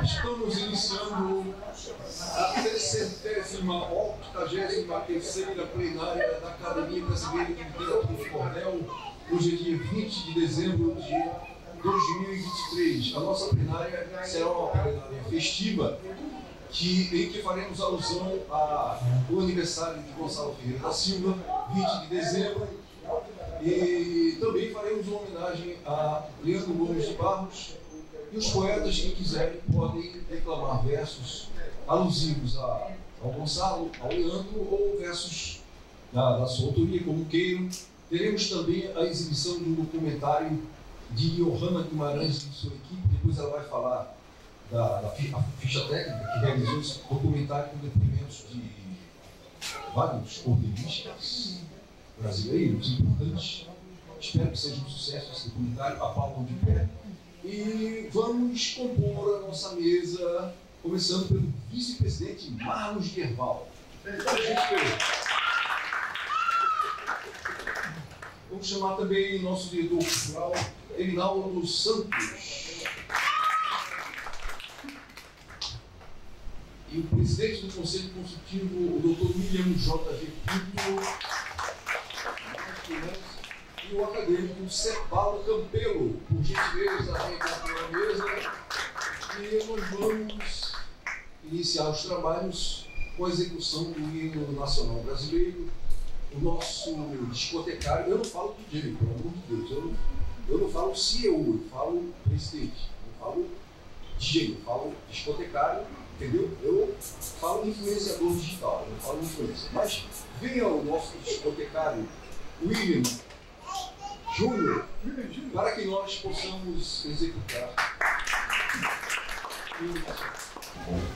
Estamos iniciando a 63ª plenária da Academia Brasileira de Literatura de Cordel, hoje é dia 20 de dezembro de 2023. A nossa plenária será uma plenária festiva, em que faremos alusão ao aniversário de Gonçalo Ferreira da Silva, 20 de dezembro, e também faremos uma homenagem a Leandro Gomes de Barros. E os poetas que quiserem podem declamar versos alusivos ao Gonçalo, ao Leandro, ou versos da sua autoria, como queiram. Teremos também a exibição de um documentário de Johanna Guimarães e sua equipe. Depois ela vai falar da ficha técnica que realizou esse documentário com depoimentos de vários cordelistas brasileiros importantes. Espero que seja um sucesso esse documentário. Aplaudam de pé. E vamos compor a nossa mesa, começando pelo vice-presidente Marlos Guerval. Vamos chamar também o nosso diretor cultural, Erinaldo Santos. E o presidente do Conselho Consultivo, o Dr. William J.G. Pinto. E o acadêmico Cepalo Campelo, por gentileza, vem cá pela mesa. E nós vamos iniciar os trabalhos com a execução do hino nacional brasileiro. O nosso discotecário, eu não falo DJ, pelo amor de Deus, eu não falo CEO, eu falo presidente, eu falo DJ, eu falo discotecário, entendeu? Eu falo influenciador digital, eu falo influencer. Mas venha o nosso discotecário, William Júnior, para que nós possamos executar.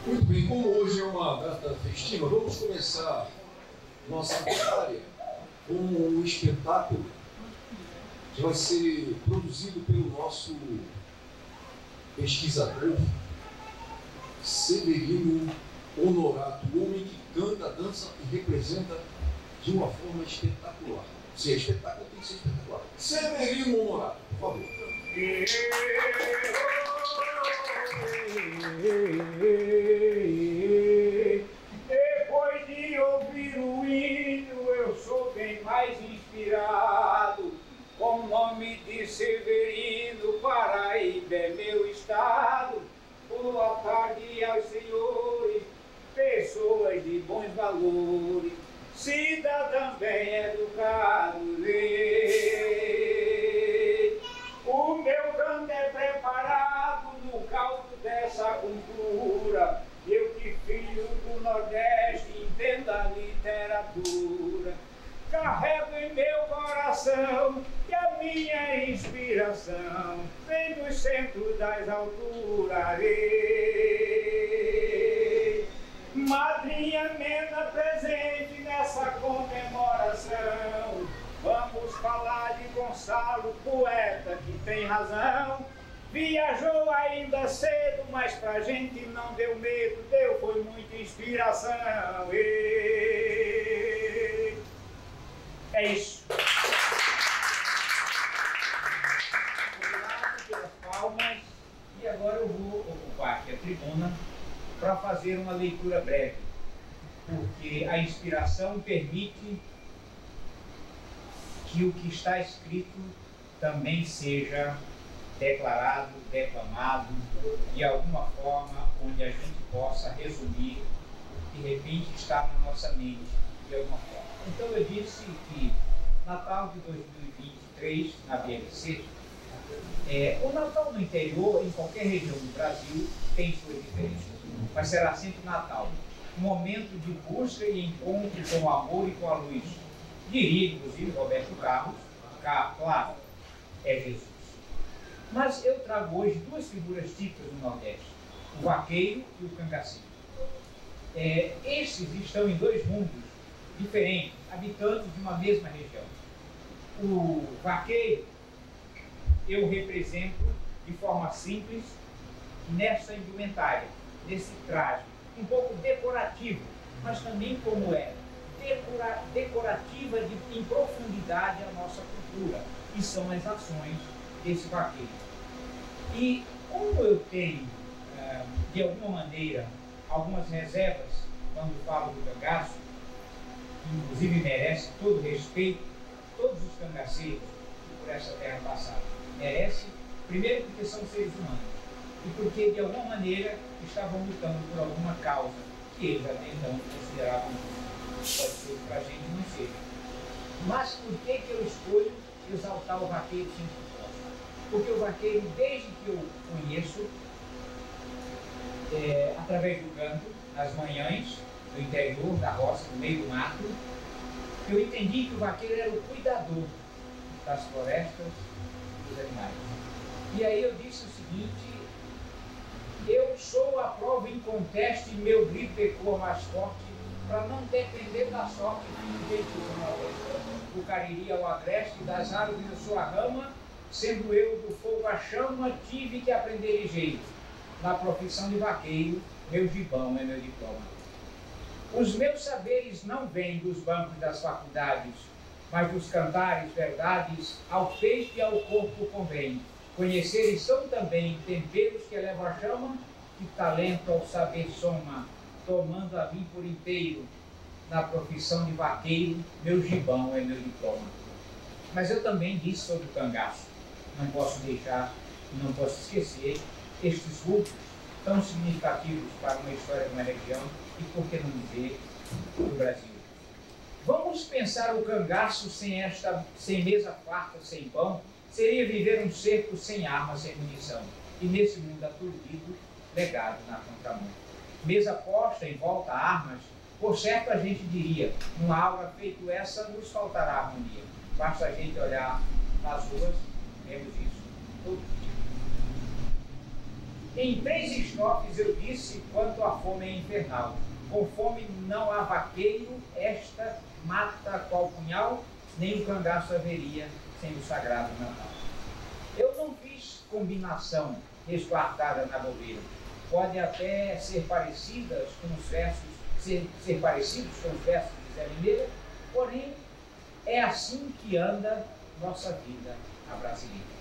Muito bem, como hoje é uma data festiva, vamos começar nossa plenária com um espetáculo que vai ser produzido pelo nosso pesquisador Severino Honorato, o homem que canta, dança e representa de uma forma espetacular. Se é espetáculo, tem que ser espetacular. Severino Honorato, por favor. Depois de ouvir o hino, eu sou bem mais inspirado. Com o nome de Severino, Paraíba é meu estado. Boa tarde aos senhores, pessoas de bons valores, cidadãos bem educados. O meu canto é preparado no caldo dessa cultura. Eu que filho do Nordeste entendo a literatura. Carrego em meu coração que a minha inspiração vem dos centros das alturas. Madrinha Mena presente nessa comemoração. Vamos falar de Gonçalo, poeta que tem razão. Viajou ainda cedo, mas pra gente não deu medo, deu foi muita inspiração. É isso. Obrigado pelas palmas. E agora eu vou ocupar aqui a tribuna para fazer uma leitura breve, porque a inspiração permite que o que está escrito também seja declarado, declamado, de alguma forma onde a gente possa resumir o que de repente está na nossa mente, de alguma forma. Então eu disse que Natal de 2023, na BLC, o Natal no interior, em qualquer região do Brasil, tem suas diferenças, mas será sempre Natal, um momento de busca e encontro com o amor e com a luz. Diria, inclusive, Roberto Carlos, claro, é Jesus. Mas eu trago hoje duas figuras típicas do Nordeste, o vaqueiro e o cangaceiro. Estes estão em dois mundos diferentes, habitantes de uma mesma região. O vaqueiro eu represento de forma simples nessa indumentária, nesse traje, um pouco decorativo, mas também como decorativa em profundidade a nossa cultura, que são as ações desse vaqueiro. E como eu tenho de alguma maneira, algumas reservas quando falo do cangaço, que inclusive merece todo respeito, todos os cangaceiros que por essa terra passaram. Merece, primeiro porque são seres humanos, e porque de alguma maneira estavam lutando por alguma causa que eles até então consideravam justa. Pode ser que para a gente não seja. Mas por que eu escolho exaltar o vaqueiro sempre que posso? Porque o vaqueiro, desde que eu conheço, através do canto, nas manhãs, do interior, da roça, no meio do mato, eu entendi que o vaqueiro era o cuidador das florestas e dos animais. E aí eu disse o seguinte: eu sou a prova inconteste, meu grito ecoa mais forte, para não depender da sorte do jeito do cariri ao agreste, das árvores eu sou a rama, sendo eu do fogo a chama, tive que aprender ligeiro. Na profissão de vaqueiro, meu gibão é meu diploma. Os meus saberes não vêm dos bancos das faculdades, mas dos cantares, verdades, ao peito e ao corpo convém. Conheceres são também temperos que elevam a chama, que talento ao saber soma, tomando a mim por inteiro. Na profissão de vaqueiro, meu gibão é meu diploma. Mas eu também disse sobre o cangaço. Não posso deixar, não posso esquecer estes vultos tão significativos para uma história de uma região e, por que não dizer, do Brasil. Vamos pensar o cangaço sem mesa farta, sem pão, seria viver um cerco sem armas, sem munição, e nesse mundo aturdido, legado na contramão. Mesa posta em volta a armas, por certo a gente diria, numa aula feito essa, nos faltará harmonia. Basta a gente olhar nas ruas, vemos isso todo dia. Em 3 estrofes eu disse quanto a fome é infernal. Com fome não há vaqueiro, esta mata qual punhal, nem o cangaço haveria sem o sagrado Natal. Eu não fiz combinação resguardada na bobeira. Podem até ser parecidas com os versos, ser parecidos com os versos de Zé Mineira, porém é assim que anda nossa vida a brasileira.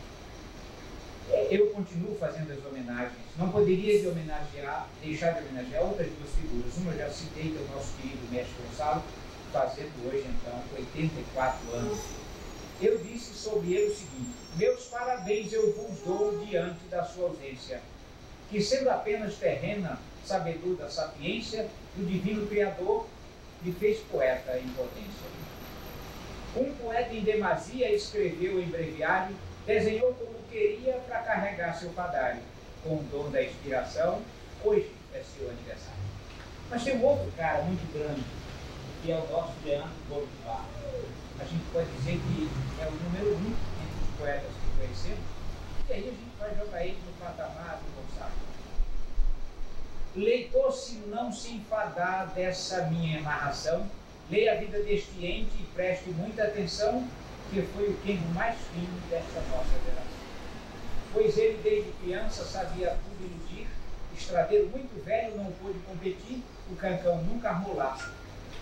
Eu continuo fazendo as homenagens, não poderia deixar de homenagear outras 2 figuras. Uma eu já citei, que é o nosso querido mestre Gonçalo, fazendo hoje então 84 anos. Eu disse sobre ele o seguinte: meus parabéns eu vos dou diante da sua ausência, que sendo apenas terrena, sabedor da sapiência, do divino Criador, lhe fez poeta em potência. Um poeta em demasia escreveu em breviário, desenhou como queria para carregar seu padário. Com o dom da inspiração, hoje é seu aniversário. Mas tem um outro cara muito grande, que é o nosso Leandro Bolivar. A gente pode dizer que é o número 1 entre os poetas que conhecemos, e aí a gente vai jogar ele no patamar do Gonçalo. Leitor, se não se enfadar dessa minha narração, leia a vida deste ente e preste muita atenção, que foi o quengo mais fino desta nossa geração. Pois ele, desde criança, sabia tudo iludir, estradeiro muito velho não pôde competir, o cancão nunca armou laço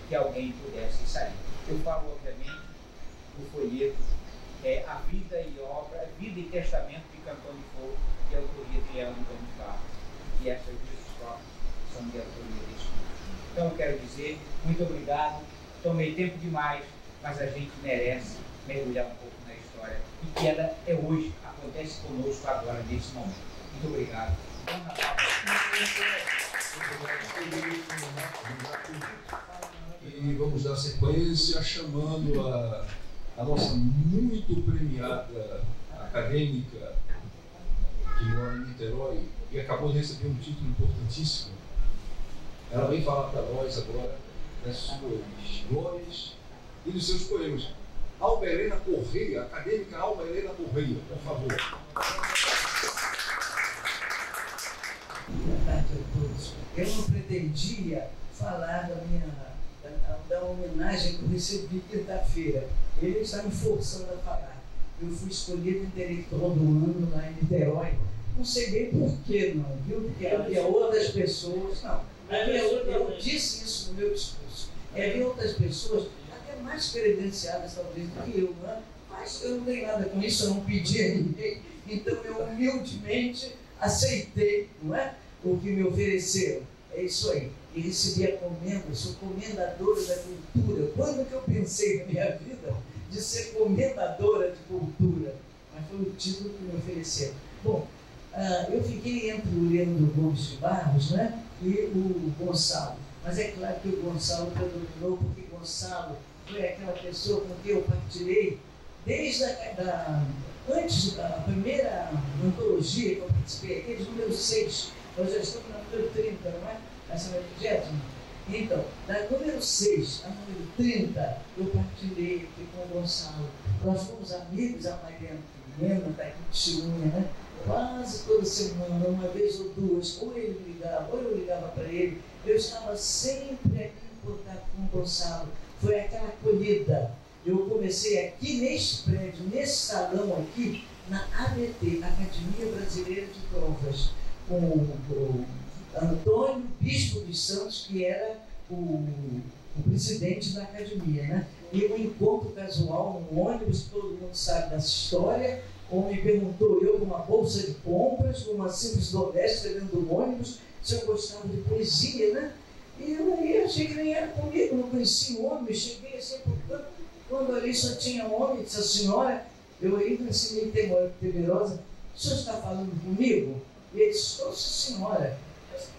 que alguém pudesse sair. Eu falo, obviamente, do folheto, a vida e obra, vida e testamento de Cancão de Fogo, de autoria de Leandro Gomes Barros, e essas 2 estrofes são de autoria desse livro. Então eu quero dizer, muito obrigado, tomei tempo demais, mas a gente merece mergulhar um pouco na história, e que ela é hoje, acontece conosco agora, nesse momento. Muito obrigado. Bom Natal. E vamos dar sequência chamando a nossa muito premiada acadêmica que mora em Niterói e acabou de receber um título importantíssimo. Ela vem falar para nós agora das suas glórias e dos seus poemas. Alba Helena Correia, acadêmica Alba Helena Correia, por favor. Boa tarde a todos. Eu não pretendia falar da homenagem que eu recebi quinta-feira. Ele está me forçando a falar. Eu fui escolhido intelectual do ano lá em Niterói. Não sei bem por que não, viu? Porque havia outras pessoas. Não, eu disse isso no meu discurso. Havia outras pessoas, até mais credenciadas talvez do que eu, né? Mas eu não tenho nada com isso, eu não pedi a ninguém. Então eu humildemente aceitei, não é? o que me ofereceram. É isso aí. E recebi a comenda, sou comendadora da cultura. Quando que eu pensei na minha vida de ser comendadora de cultura? Mas foi o título que me ofereceram. Bom, eu fiquei entre o Leandro Gomes de Barros, né, e o Gonçalo. Mas é claro que o Gonçalo predominou, porque Gonçalo foi aquela pessoa com quem eu partilhei desde antes da primeira antologia que eu participei, aqui, de número 6. Nós já estamos na número 30, não é? Essa é a 20ª? Então, da número 6 a número 30, eu partilhei aqui com o Gonçalo. Nós fomos amigos, a Mariana está aqui de Chiunha, né? Quase toda semana, uma vez ou duas, ou ele me ligava, ou eu ligava para ele. Eu estava sempre aqui em contato com o Gonçalo. Foi aquela acolhida. Eu comecei aqui neste prédio, nesse salão aqui, na ABT, Academia Brasileira de Trovas, com o Antônio Bispo dos Santos, que era o presidente da academia, né? E um encontro casual no ônibus, todo mundo sabe dessa história. Ou me perguntou, eu com uma bolsa de compras, com uma simples doméstica dentro do ônibus, se eu gostava de poesia, né? E eu aí achei que nem era comigo, não conhecia o homem, cheguei assim, quando ali só tinha homem, disse a senhora, eu ainda assim meio temerosa, o senhor está falando comigo? E ele disse, nossa senhora.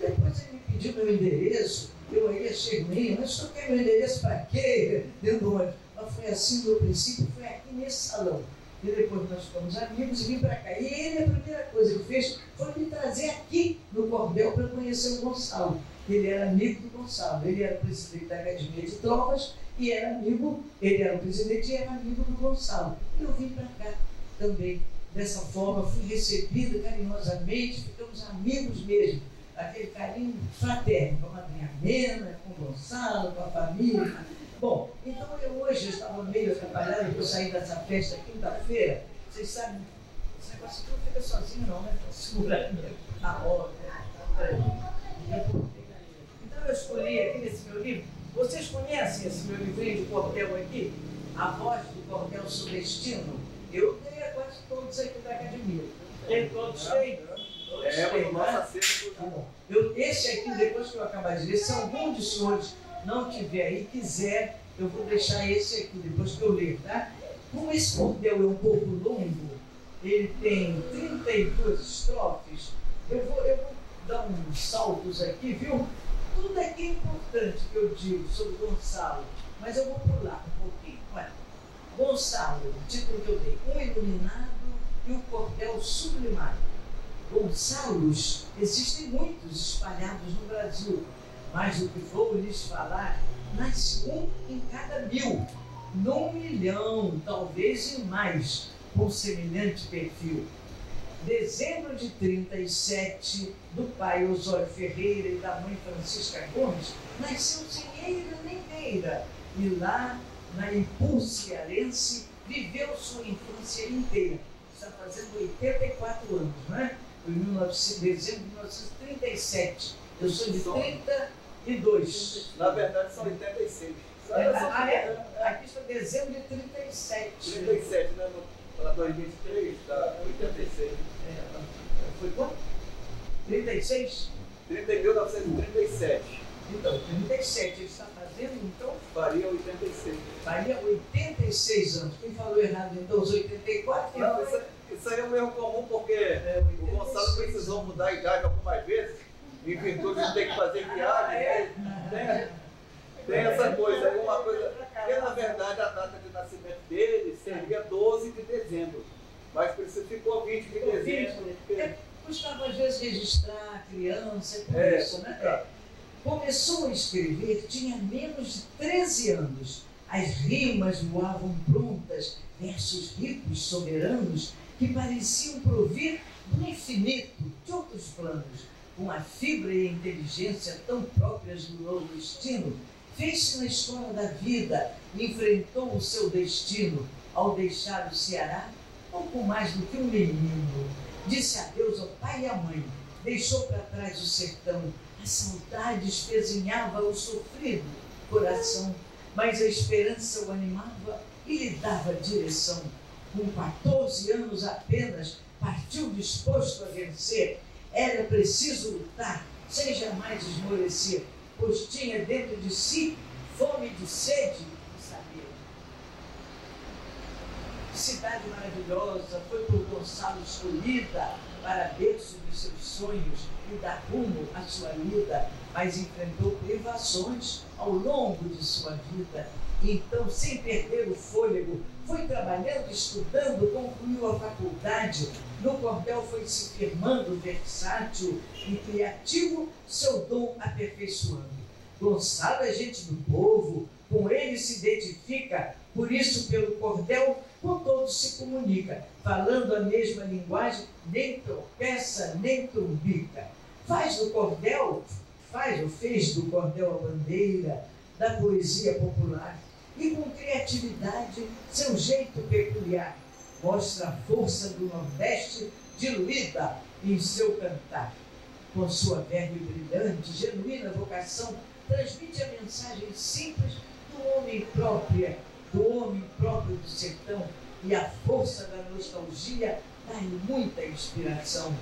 Depois ele me pediu meu endereço, eu aí achei ruim, mas o senhor quer meu endereço para quê? Dentro do ônibus. Mas foi assim do princípio, foi aqui nesse salão. E depois nós ficamos amigos e vim para cá. E ele, a primeira coisa que fez foi me trazer aqui no Cordel para conhecer o Gonçalo. Ele era amigo do Gonçalo, ele era presidente da Academia de Trovas e era amigo, ele era o presidente e era amigo do Gonçalo. E eu vim para cá também. Dessa forma, fui recebida carinhosamente, ficamos amigos mesmo. Aquele carinho fraterno, com a madrinha Mena, com o Gonçalo, com a família. Bom, então eu hoje estava meio atrapalhado, eu saí dessa festa quinta-feira. Vocês sabem, esse negócio aqui não fica sozinho não, né? Segura a hora, né? Então eu escolhi aqui nesse meu livro. Vocês conhecem esse meu livrinho de cordel aqui? A Voz do Cordel Sudestino? Eu dei a quase todos aqui da academia. Tem todos? Tem? É, nossa acervo. Tá bom. Esse aqui, depois que eu acabar de ler, se algum dos senhores não tiver e quiser, eu vou deixar esse aqui, depois que eu ler, tá? Como esse cordel é um pouco longo, ele tem 32 estrofes, eu vou dar uns saltos aqui, viu? Tudo aqui é importante que eu digo sobre Gonçalo, mas eu vou pular um pouquinho. Olha, Gonçalo, o título que eu dei, um iluminado e o cordel sublimado. Gonçalos existem muitos espalhados no Brasil, mas o que vou lhes falar, nasce um em cada 1000, num 1.000.000, talvez e mais, com semelhante perfil. Dezembro de 37, do pai Osório Ferreira e da mãe Francisca Gomes, nasceu Zinheira Nendeira, e lá, na Ipu cearense, viveu sua infância inteira. Está fazendo 84 anos, não é? Foi em dezembro de 1937. Eu sou de 32. Na verdade, são 86. Aqui está dezembro de 37. 37, né? Para 2023, dá 86. Foi quanto? 36? 30.937. Então, 37. Ele está fazendo, então? Faria 86. Faria 86 anos. Quem falou errado, então, os 84? Não, isso aí é um erro comum, porque o Gonçalo precisou mudar a idade algumas vezes, em virtude de ter que fazer viagem. Tem essa coisa aí, uma coisa. Porque, na verdade, a data de nascimento dele seria 12 de dezembro. Mas ficou 20 de dezembro. Custava, às vezes, registrar a criança, por isso, né? Começou a escrever, tinha menos de 13 anos. As rimas voavam prontas, versos ricos, soberanos, que pareciam provir do infinito, de outros planos. Com a fibra e a inteligência tão próprias do novo destino, fez-se na escola da vida, enfrentou o seu destino. Ao deixar o Ceará, pouco mais do que um menino, disse adeus ao pai e à mãe, deixou para trás o sertão. A saudade espezinhava o sofrido coração, mas a esperança o animava e lhe dava direção. Com 14 anos apenas, partiu disposto a vencer. Era preciso lutar, sem jamais esmorecer, pois tinha dentro de si fome de sede e saber. Cidade maravilhosa, foi por Gonçalo escolhida para berço dos seus sonhos e dar rumo à sua vida, mas enfrentou privações ao longo de sua vida. Então, sem perder o fôlego, foi trabalhando, estudando, concluiu a faculdade. No cordel foi se firmando versátil e criativo, seu dom aperfeiçoando. Gonçalo é gente do povo, com ele se identifica, por isso pelo cordel com todos se comunica, falando a mesma linguagem, nem tropeça, nem trumbica. Fez do cordel a bandeira da poesia popular e com criatividade seu jeito peculiar mostra a força do Nordeste diluída em seu cantar. Com sua verve brilhante, genuína vocação, transmite a mensagem simples do homem próprio do sertão, e a força da nostalgia dá-lhe muita inspiração.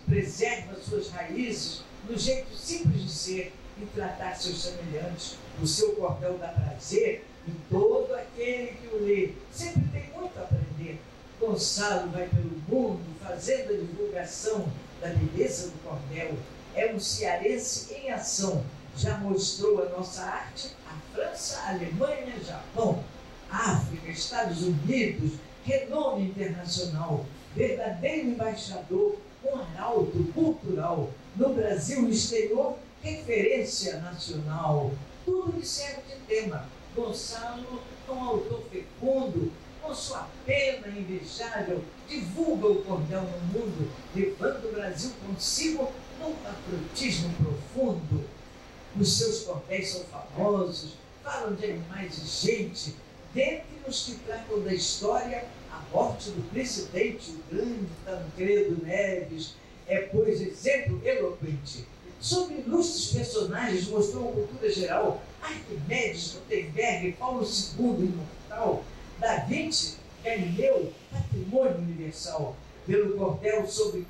Preserva suas raízes no jeito simples de ser e tratar seus semelhantes. O seu cordel dá prazer e todo aquele que o lê sempre tem muito a aprender. Gonçalo vai pelo mundo fazendo a divulgação da beleza do cordel. É um cearense em ação. Já mostrou a nossa arte à França, Alemanha, Japão, África, Estados Unidos, renome internacional, verdadeiro embaixador, um arauto cultural, no Brasil e exterior, referência nacional. Tudo lhe serve de tema. Gonçalo é um autor fecundo, com sua pena invejável, divulga o cordel no mundo, levando o Brasil consigo num patriotismo profundo. Os seus cordéis são famosos, falam de animais e gente. Dentre os que tratam da história, a morte do presidente, o grande Tancredo Neves, é, pois, exemplo eloquente. Sobre ilustres personagens mostrou a cultura geral, Arquimedes, Gutenberg, Paulo II, imortal, Da Vinci, Galileu, patrimônio universal. Pelo cordel sobre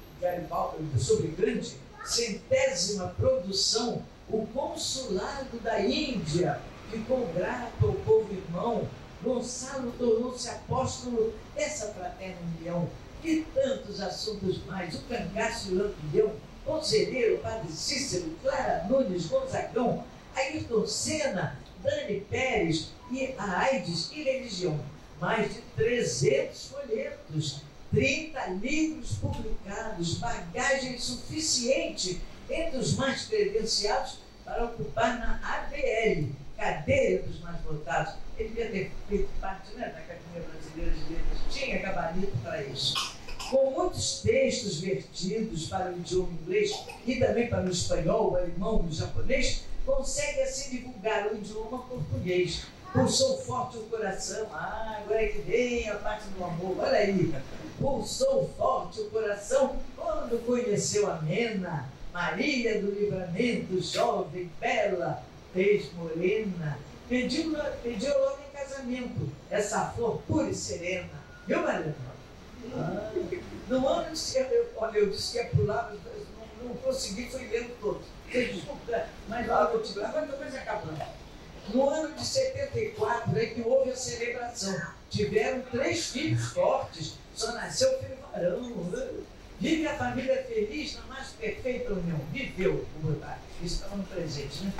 grande, 100ª produção, o consulado da Índia ficou grato ao povo irmão. Gonçalo tornou-se apóstolo dessa fraterna união. E tantos assuntos mais, o cangaço e o lampião, Conselheiro, Padre Cícero, Clara Nunes, Gonzagão, Ayrton Senna, Dani Pérez e a AIDS e religião. Mais de 300 folhetos, 30 livros publicados, bagagem suficiente entre os mais credenciados para ocupar na ABL, cadeira dos mais votados. Ele devia ter feito parte, né, da Academia Brasileira de Letras, tinha gabarito para isso. Com muitos textos vertidos para o idioma inglês e também para o espanhol, o alemão e o japonês, consegue assim divulgar o idioma português. Pulsou forte o coração, agora é que vem a parte do amor, olha aí. Pulsou forte o coração quando conheceu a Mena, Maria do Livramento, jovem, bela, tez morena. Pediu logo em casamento essa flor pura e serena. Viu, Maria? No ano de eu disse que ia pular, não consegui, fui lendo todo. Desculpa, mas agora estou quase acabando. No ano de 74 é que houve a celebração. Tiveram 3 filhos fortes, só nasceu filho varão. Vive a família feliz na mais perfeita união. Viveu, estava no presente, né?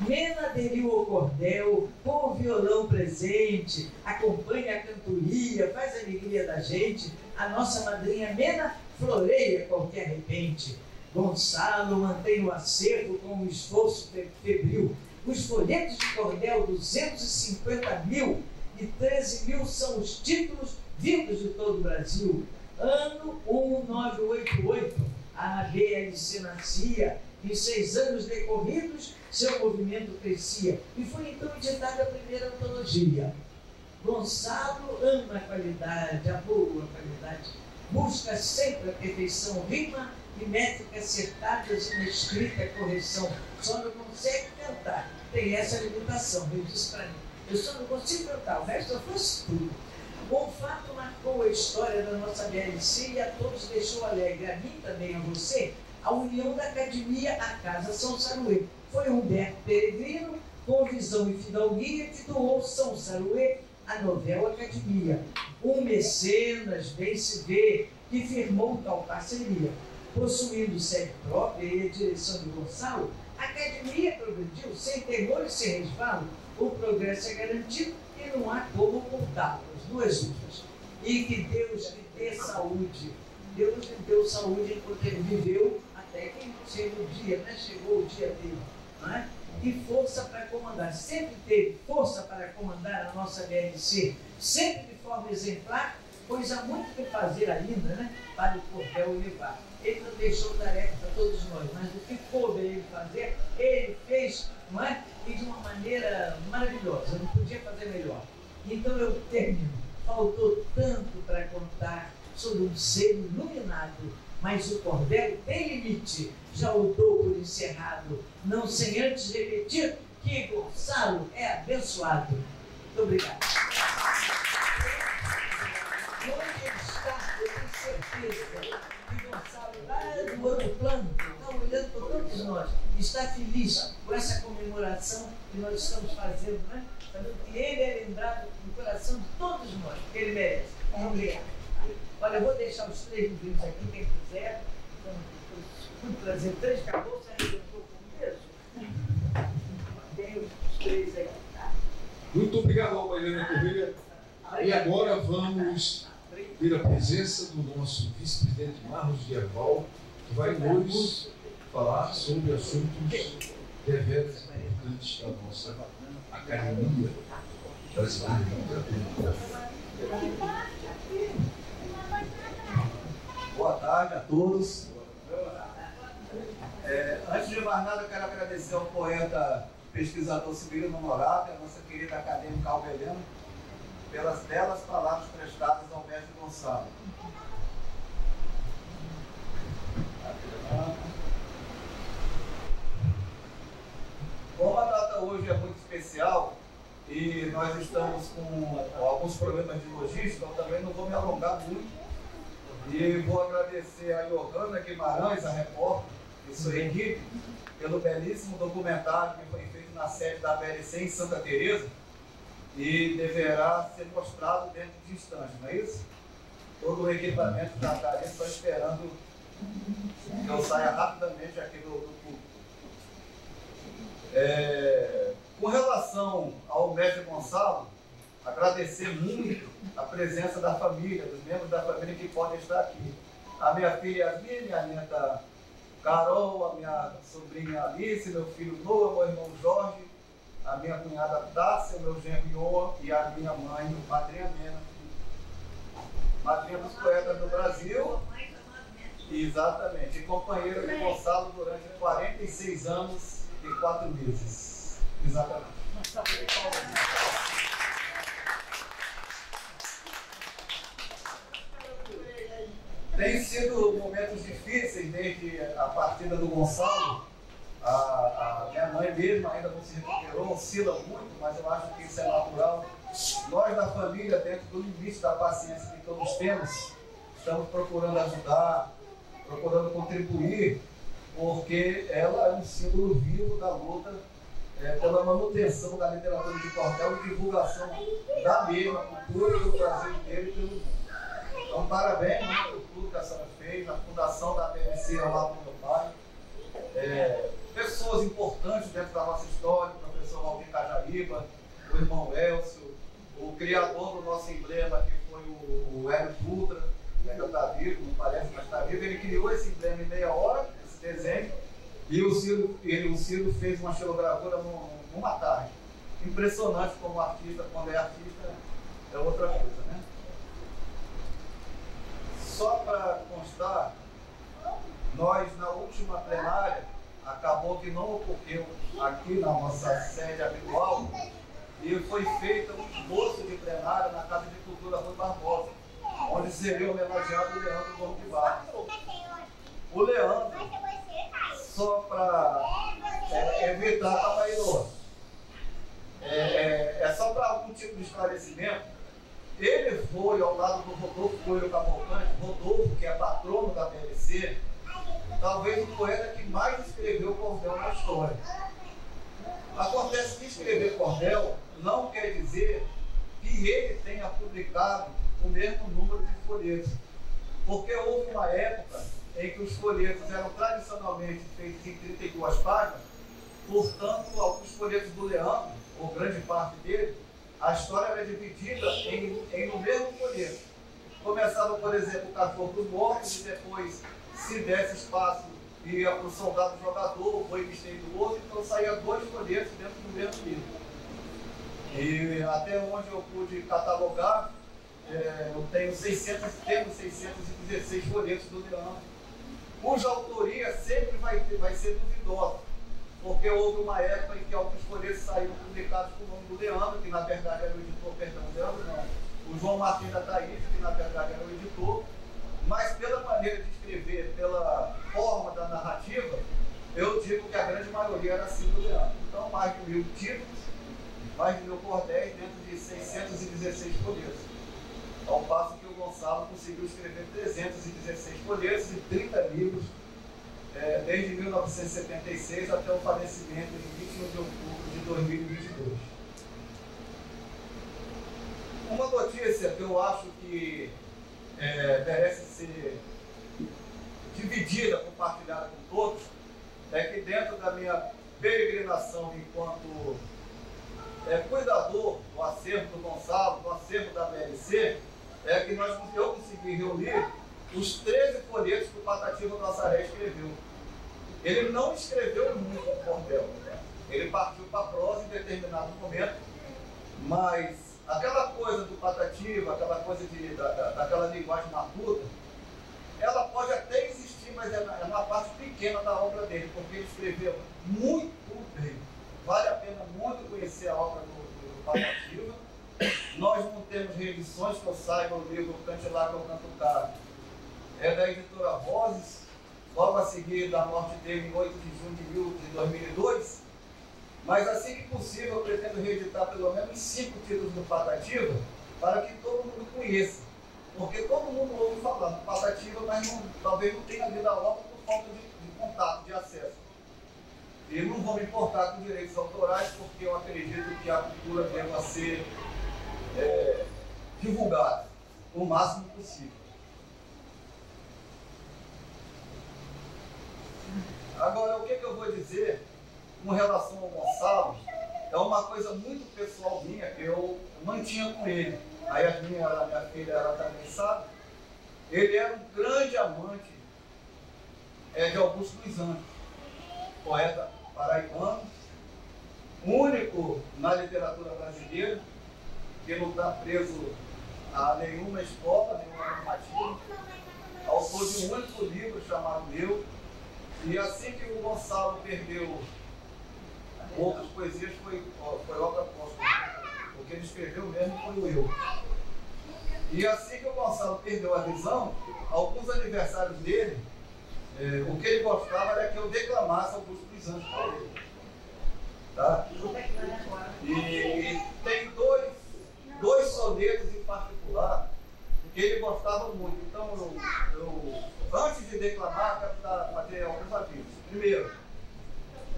Mena aderiu ao cordel, com o violão presente, acompanha a cantoria, faz a alegria da gente. A nossa madrinha Mena floreia qualquer repente. Gonçalo mantém o acervo com um esforço febril. Os folhetos de cordel, 250.000, e 13.000 são os títulos vindos de todo o Brasil. Ano 1988, a ABLC nascia. Em 6 anos decorridos, seu movimento crescia e foi então editada a primeira antologia. Gonçalo ama a qualidade, a boa qualidade, busca sempre a perfeição, rima e métrica acertadas na escrita correção. Só não consegue cantar, tem essa limitação. Ele disse para mim, eu só não consigo cantar, o resto eu faço tudo. O fato marcou a história da nossa BLC e a todos deixou alegre, a mim também, a você, a união da Academia à Casa São Saruê. Foi Humberto Peregrino, com visão e fidalguia, que doou São Saruê à Novel Academia. Um mecenas, bem se vê, que firmou tal parceria. Possuindo sede própria e a direção de Gonçalo, a Academia progrediu sem temor e sem resvalo. O progresso é garantido e não há como ocultá-lo. As duas últimas. E que Deus lhe dê saúde. Deus lhe deu saúde enquanto ele viveu, até que chegou o dia, né? Chegou o dia dele. Não é? E força para comandar. Sempre teve força para comandar a nossa BLC, sempre de forma exemplar, pois há muito que fazer ainda, né? Para o cordel levar. Ele não deixou tarefa para todos nós, mas o que coube ele fazer, ele fez, não é? E de uma maneira maravilhosa, não podia fazer melhor. Então eu termino. Faltou tanto para contar sobre um ser iluminado, mas o cordel tem limite. Já o dou por encerrado, não sem antes repetir que Gonçalo é abençoado. Muito obrigado. Onde ele está, eu tenho certeza que Gonçalo, lá do outro plano, está olhando por todos nós, está feliz com essa comemoração que nós estamos fazendo, né? Sabendo que ele é lembrado no coração de todos nós, que ele merece. Obrigado. Olha, eu vou deixar os 3 livros aqui, quem quiser. Então, fui trazer 3 cabos, arrebentou com isso. Tem os 3 aqui, tá? Muito obrigado, Alba Helena Correia. E agora vamos ter a presença do nosso vice-presidente Marlos Guerval, que vai nos falar sobre assuntos deveras importantes da nossa Academia Brasileira de Literatura. Boa tarde a todos. Antes de mais nada, eu quero agradecer ao poeta pesquisador Severino Honorato e a nossa querida acadêmica Alba Helena pelas belas palavras prestadas ao mestre Gonçalo. Como a data hoje é muito especial e nós estamos com alguns problemas de logística, eu também não vou me alongar muito e vou agradecer a Johanna Guimarães, a repórter, e sua equipe, pelo belíssimo documentário que foi feito na sede da BLC em Santa Teresa e deverá ser mostrado dentro de instantes, não é isso? Todo o equipamento já está ali, só esperando que eu saia rapidamente aqui do público. Com relação ao mestre Gonçalo, agradecer muito a presença da família, dos membros da família que podem estar aqui. A minha filha Yasmin, minha neta Carol, a minha sobrinha Alice, meu filho Noah, meu irmão Jorge, a minha cunhada Tássia, o meu genro Ioa e a minha mãe, madrinha Mena, madrinha dos poetas do Brasil. Exatamente, e companheira de Gonçalo durante 46 anos e 4 meses. Exatamente. Tem sido momentos difíceis desde a partida do Gonçalo. A minha mãe mesmo ainda não se recuperou, oscila muito, mas eu acho que isso é natural. Nós da família, dentro do limite da paciência que todos temos, estamos procurando ajudar, procurando contribuir, porque ela é um símbolo vivo da luta pela manutenção da literatura de cordel e divulgação da mesma cultura do Brasil inteiro e pelo mundo. Então, parabéns por tudo que a senhora fez, a fundação da BLC ao lado do meu pai. Pessoas importantes dentro da nossa história, o professor Valdir Cajariba, o irmão Elcio, o criador do nosso emblema, que foi o Hélio Dutra, que ainda está vivo, não parece, mas está vivo. Ele criou esse emblema em meia hora, esse desenho, e o Ciro fez uma xilogravura numa tarde. Impressionante como artista, quando é artista, é outra coisa, né? Só para constar, nós na última plenária, acabou que não ocorreu aqui na nossa sede habitual e foi feita um esboço de plenária na Casa de Cultura Rui Barbosa, onde seria homenageado o Leandro Gomes de Barros. O Leandro, só para evitar a só para algum tipo de esclarecimento, Ele foi ao lado do Rodolfo Coelho Cavalcante, Rodolfo, que é patrono da PLC, talvez o poeta que mais escreveu cordel na história. Acontece que escrever cordel não quer dizer que ele tenha publicado o mesmo número de folhetos, porque houve uma época em que os folhetos eram tradicionalmente feitos em 32 páginas, portanto, alguns folhetos do Leandro, ou grande parte dele, a história era dividida em no mesmo folheto. Começava, por exemplo, o Cachorro dos Mortos, e depois, se desse espaço, ia para o Soldado Jogador, o Boi Misteiro do Outro, então saía 2 folhetos dentro do mesmo livro. E até onde eu pude catalogar, eu tenho 616 folhetos do Leandro, cuja autoria sempre vai ser duvidosa, porque houve uma época em que alguns folhetos saíram publicados com o nome do Leandro, que na verdade era o editor, perdão, Leandro não, o João Martins da Thaís, que na verdade era o editor, mas pela maneira de escrever, pela forma da narrativa, eu digo que a grande maioria era assim do Leandro. Então, mais de 1000 títulos, mais de 1000 cordéis dentro de 616 folhetos. Ao passo que o Gonçalo conseguiu escrever 316 folhetos e 30 livros, desde 1976 até o falecimento em 21 de outubro de 2022. Uma notícia que eu acho que merece ser dividida, compartilhada com todos, é que dentro da minha peregrinação enquanto cuidador do acervo do Gonçalo, do acervo da BLC, é que eu consegui reunir os 13 folhetos que o Patativa do Assaré escreveu. Ele não escreveu muito no cordel, ele partiu para a prosa em determinado momento, mas aquela coisa do Patativa, aquela coisa daquela linguagem matuta, ela pode até existir, mas é uma parte pequena da obra dele, porque ele escreveu muito bem. Vale a pena muito conhecer a obra do Patativa. Nós não temos reedições, que eu saiba, o livro Cante Lá que eu canto caro é da editora Vozes, logo a seguir da morte dele em 8 de junho de 2002. Mas assim que possível, eu pretendo reeditar pelo menos 5 títulos do Patativa, para que todo mundo conheça. Porque todo mundo ouve falar do Patativa, mas talvez não tenha lido a obra por falta de contato, de acesso. E não vou me importar com direitos autorais, porque eu acredito que a cultura deva ser divulgada o máximo possível. Agora, o que eu vou dizer com relação ao Gonçalo é uma coisa muito pessoal minha, que eu mantinha com ele. A Yasmin, minha filha, ela também sabe. Ele era um grande amante de Augusto dos Anjos, poeta paraibano, único na literatura brasileira, que não está preso a nenhuma escola, nenhuma normativa, autor de um único livro chamado Eu. E assim que o Gonçalo perdeu outras poesias, foi obra póstuma. O que ele escreveu mesmo foi o Eu. E assim que o Gonçalo perdeu a visão, alguns aniversários dele, o que ele gostava era que eu declamasse Augusto dos Anjos para ele. Tá? E tem dois sonetos em particular que ele gostava muito. Então, eu antes de declamar, quero fazer alguns avisos. Primeiro,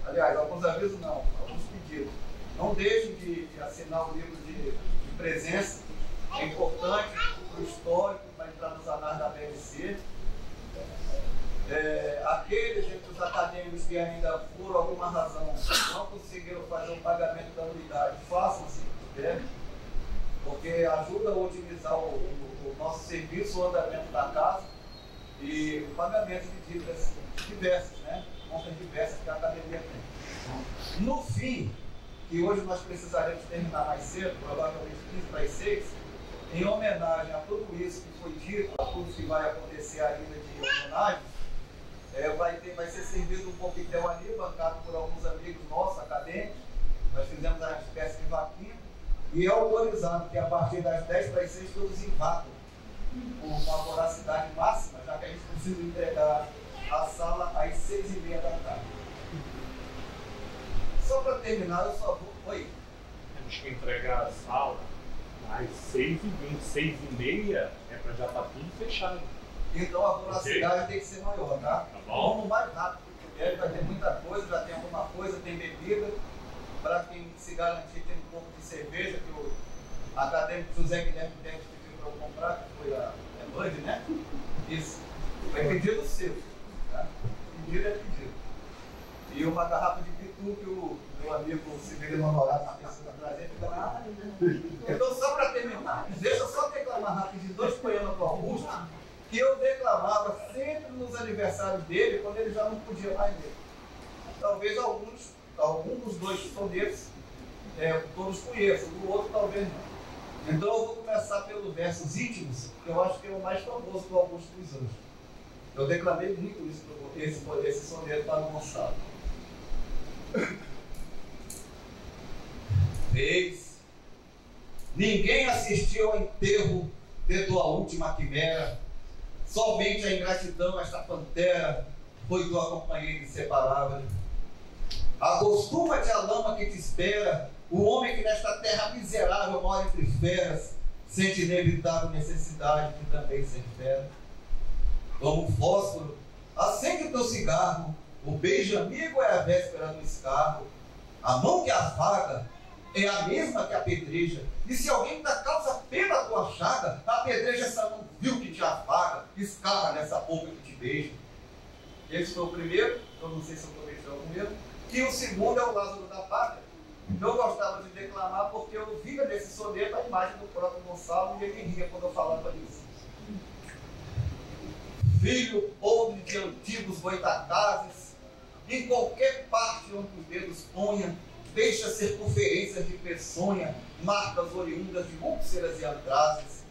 aliás, alguns avisos não, alguns pedidos. Não deixem de assinar o livro de presença, é importante para o histórico, para entrar nos anais da BLC. Aqueles entre os acadêmicos que ainda, por alguma razão, não conseguiram fazer o pagamento da unidade, façam se puder, porque ajuda a otimizar o nosso serviço, o andamento da casa e o pagamento de dívidas diversas, né? Contas diversas que a academia tem. No fim, que hoje nós precisaremos terminar mais cedo, provavelmente 15 para as 6, em homenagem a tudo isso que foi dito, a tudo que vai acontecer ainda de homenagem, vai ser servido um coquetel ali, bancado por alguns amigos nossos, acadêmicos. Nós fizemos uma espécie de vaquinha e é autorizado que a partir das 10 para as 6 todos invadam com uma voracidade máxima, já que a gente precisa entregar a sala às 6h30 da tarde. Só para terminar, eu só vou... Oi? Temos que entregar a sala Às 6h20, 6h30 é para já estar tudo fechado. Então a velocidade tem que ser maior, tá? Tá bom? Vamos mais rápido, porque vai ter muita coisa, já tem alguma coisa, tem bebida. Para quem se garantir, tem um pouco de cerveja, que o acadêmico José Guilherme Dente pediu para eu comprar, que foi a Bud, né? Isso. Foi pedido seu. Tá? Pedido é pedido. E uma garrafa de pitu que o meu amigo Severino Honorato está pensando atrás dele. Então, só para terminar, deixa eu só declamar rapidinho 2 poemas para o Augusto, que eu declamava sempre nos aniversários dele, quando ele já não podia mais ler. Talvez algum dos 2 sonetos todos conheçam, o outro talvez não. Então eu vou começar pelos versos íntimos, que eu acho que é o mais famoso do Augusto dos Anjos. Eu declamei muito esse soneto para o Gonçalo. Vez, ninguém assistiu ao enterro de tua última quimera, somente a ingratidão, esta pantera, foi tua companheira inseparável. Acostuma-te à lama que te espera, o homem que nesta terra miserável mora entre feras, sente inevitável necessidade que também se fera. Como um fósforo, acende o teu cigarro, o beijo amigo é a véspera do escarro, a mão que afaga é a mesma que apedreja, e se alguém ainda causa pena a tua chaga, apedreja essa mão vil que te afaga, escarra nessa boca que te beija. Esse foi o primeiro, eu não sei se eu comecei o primeiro, e o segundo é o Lázaro da Pátria. Eu gostava de declamar porque eu via nesse soneto a imagem do próprio Gonçalo e ele ria quando eu falava isso. Filho podre de antigos goitacazes, em qualquer parte onde os dedos ponha, deixa circunferências de peçonha, marcas oriundas de úlceras e atrases.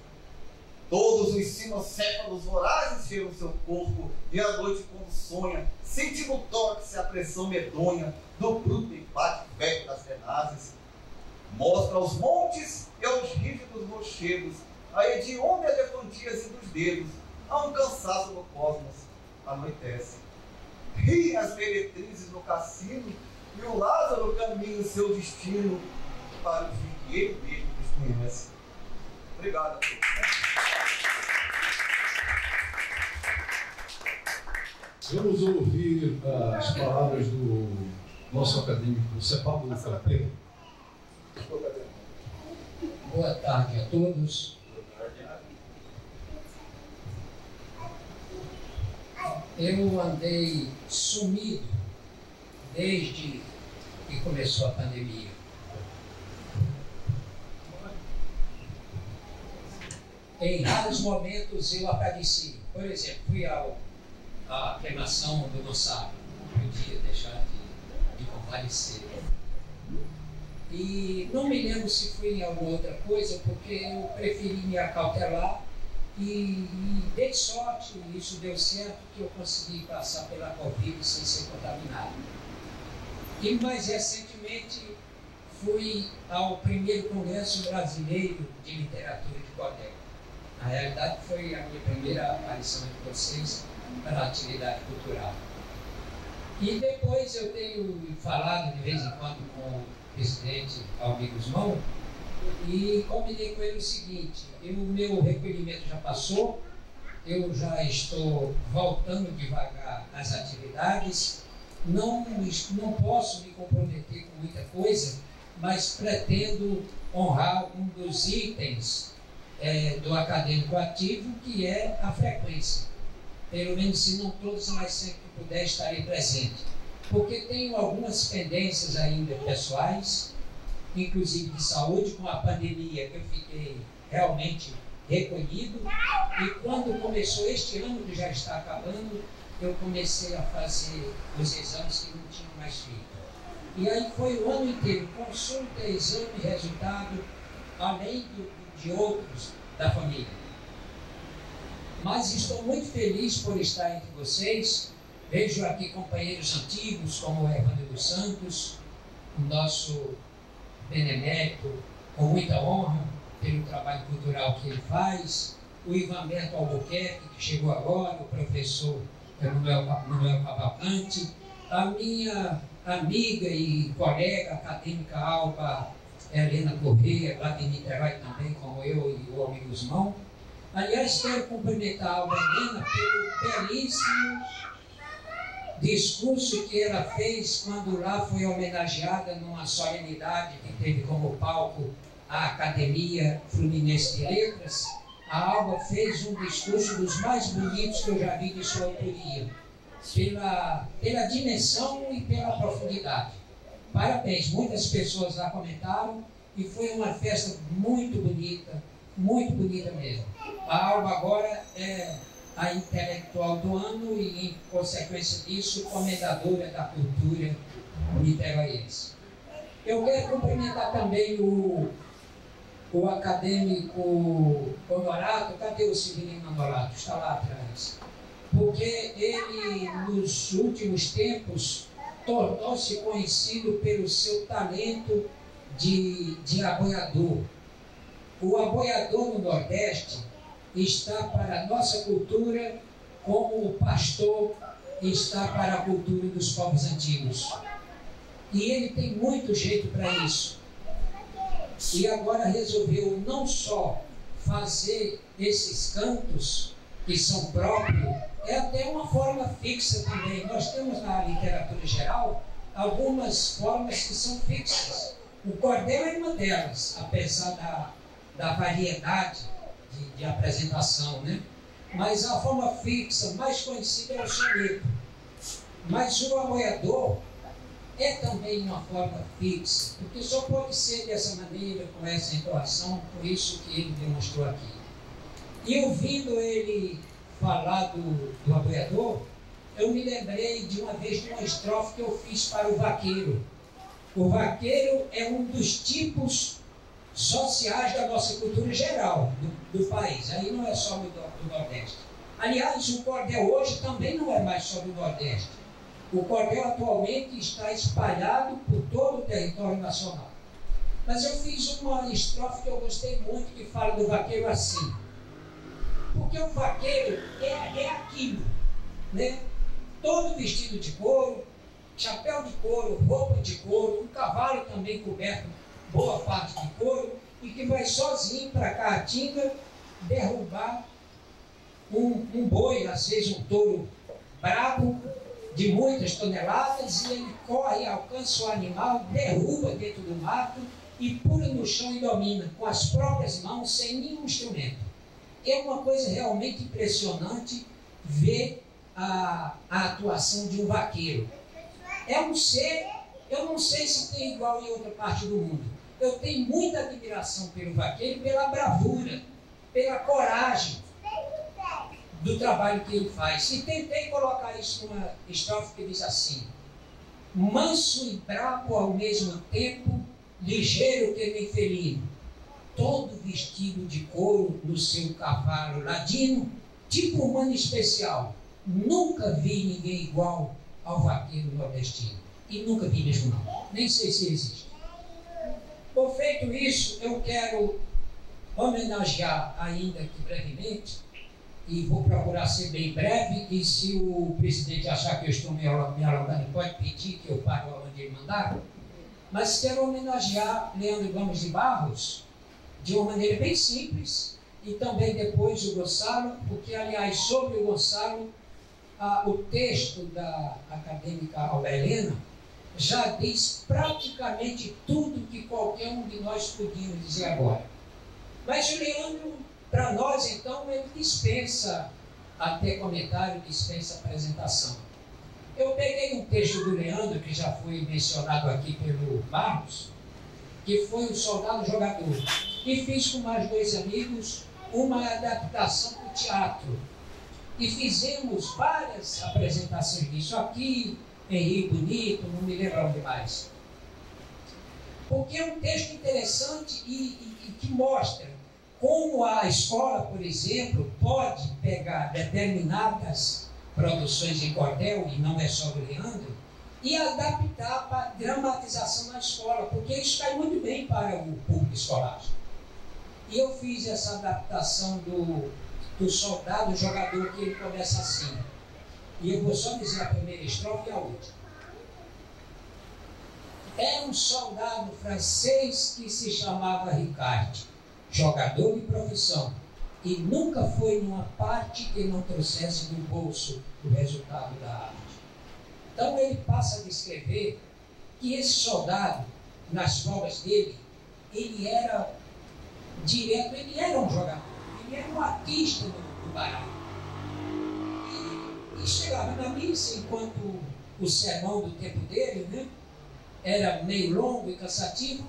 Todos os sinocéfalos vorazes cheiram seu corpo, e à noite quando sonha, sente no tórax a pressão medonha do bruto empate velho das tenazes. Mostra aos montes e aos rígidos rochedos a hedionda elefantíase dos dedos, há um cansaço no cosmos, anoitece. Riem as meretrizes no cassino, e o Lázaro caminha o seu destino para o fim que ele mesmo desconhece. Obrigado a todos. Vamos ouvir as palavras do nosso acadêmico Sepábulo Capelo. Boa tarde a todos. Eu andei sumido desde que começou a pandemia. Em raros momentos eu apareci. Por exemplo, fui à cremação do Gonçalo. Não podia deixar de comparecer. E não me lembro se foi em alguma outra coisa, porque eu preferi me acautelar e dei sorte, isso deu certo, que eu consegui passar pela Covid sem ser contaminado. E mais recentemente fui ao primeiro Congresso Brasileiro de Literatura de Cordel. Na realidade foi a minha primeira aparição entre vocês para a atividade cultural. E depois eu tenho falado de vez em quando com o presidente Almir Guzmão e combinei com ele o seguinte: o meu recolhimento já passou, eu já estou voltando devagar às atividades, não posso me comprometer com muita coisa, mas pretendo honrar um dos itens do acadêmico ativo, que é a frequência. Pelo menos, se não todos, mas sempre que puder, estarei presente. Porque tenho algumas pendências ainda pessoais, inclusive de saúde, com a pandemia, que eu fiquei realmente recolhido. E quando começou este ano, que já está acabando, eu comecei a fazer os exames que não tinha mais feito. E aí foi o ano inteiro, consulta, exame, resultado, além de outros da família. Mas estou muito feliz por estar entre vocês. Vejo aqui companheiros antigos, como o Evandro dos Santos, o nosso benemérito, com muita honra pelo trabalho cultural que ele faz, o Ivanberto Albuquerque, que chegou agora, o professor Manuel Cavalcante, a minha amiga e colega acadêmica Alba Helena Corrêa, lá de Niterói também, como eu e o Homem Guzmão. Aliás, quero cumprimentar a Alba Helena pelo belíssimo discurso que ela fez quando lá foi homenageada numa solenidade que teve como palco a Academia Fluminense de Letras. A Alba fez um discurso dos mais bonitos que eu já vi de sua autoria, pela dimensão e pela profundidade. Parabéns, muitas pessoas lá comentaram e foi uma festa muito bonita mesmo. A Alba agora é a intelectual do ano e, em consequência disso, comendadora da cultura niteroiense. Eu quero cumprimentar também o acadêmico Honorato. Cadê o Severino Honorato? Está lá atrás. Porque ele, nos últimos tempos, tornou-se conhecido pelo seu talento de aboiador. O aboiador no Nordeste está para a nossa cultura como o pastor está para a cultura dos povos antigos. E ele tem muito jeito para isso. E agora resolveu não só fazer esses cantos que são próprios, é até uma forma fixa também. Nós temos na literatura geral algumas formas que são fixas. O cordel é uma delas, apesar da variedade de apresentação, né? Mas a forma fixa mais conhecida é o soneto. Mas o aboiador é também uma forma fixa, porque só pode ser dessa maneira, com essa entoação, por isso que ele demonstrou aqui. E ouvindo ele falar do aboiador, eu me lembrei de uma vez de uma estrofe que eu fiz para o vaqueiro. O vaqueiro é um dos tipos sociais da nossa cultura geral, do país. Aí não é só do Nordeste. Aliás, o cordel hoje também não é mais só do Nordeste. O cordel atualmente está espalhado por todo o território nacional. Mas eu fiz uma estrofe que eu gostei muito, que fala do vaqueiro assim. Porque o vaqueiro é aquilo, né? Todo vestido de couro, chapéu de couro, roupa de couro, um cavalo também coberto, boa parte de couro, e que vai sozinho para a Caatinga derrubar um boi, às vezes um touro brabo, de muitas toneladas, e ele corre, alcança o animal, derruba dentro do mato e pula no chão e domina, com as próprias mãos, sem nenhum instrumento. É uma coisa realmente impressionante ver a atuação de um vaqueiro. É um ser, eu não sei se tem igual em outra parte do mundo. Eu tenho muita admiração pelo vaqueiro, pela bravura, pela coragem do trabalho que ele faz. E tentei colocar isso numa estrofe que diz assim: manso e bravo ao mesmo tempo, ligeiro que nem felino, todo vestido de couro no seu cavalo ladino, tipo humano especial. Nunca vi ninguém igual ao vaqueiro nordestino. E nunca vi mesmo não. Nem sei se existe. Por feito isso, eu quero homenagear ainda aqui brevemente, e vou procurar ser bem breve, e se o presidente achar que eu estou me alongando, pode pedir que eu pare onde ele mandar. Mas quero homenagear Leandro Gomes de Barros de uma maneira bem simples, e também depois o Gonçalo, porque, aliás, sobre o Gonçalo, o texto da acadêmica Alba Helena já diz praticamente tudo que qualquer um de nós podíamos dizer agora. Mas o Leandro, para nós, então, ele dispensa até comentário, dispensa apresentação. Eu peguei um texto do Leandro, que já foi mencionado aqui pelo Barros, que foi o Soldado Jogador, e fiz com mais dois amigos uma adaptação para o teatro. E fizemos várias apresentações disso aqui, em Rio Bonito, não me lembro onde mais. Porque é um texto interessante e que mostra como a escola, por exemplo, pode pegar determinadas produções em cordel, e não é só do Leandro, e adaptar para a dramatização na escola, porque isso cai muito bem para o público escolar. E eu fiz essa adaptação do Soldado Jogador, que ele começa assim. E eu vou só dizer a primeira estrofe e a última. Era um soldado francês que se chamava Ricard, jogador de profissão, e nunca foi numa parte que não trouxesse do bolso o resultado da arte. Então ele passa a descrever que esse soldado, nas folgas dele, ele era direto, ele era um jogador, ele era um artista do baralho. E chegava na missa, enquanto o sermão do tempo dele, né, era meio longo e cansativo,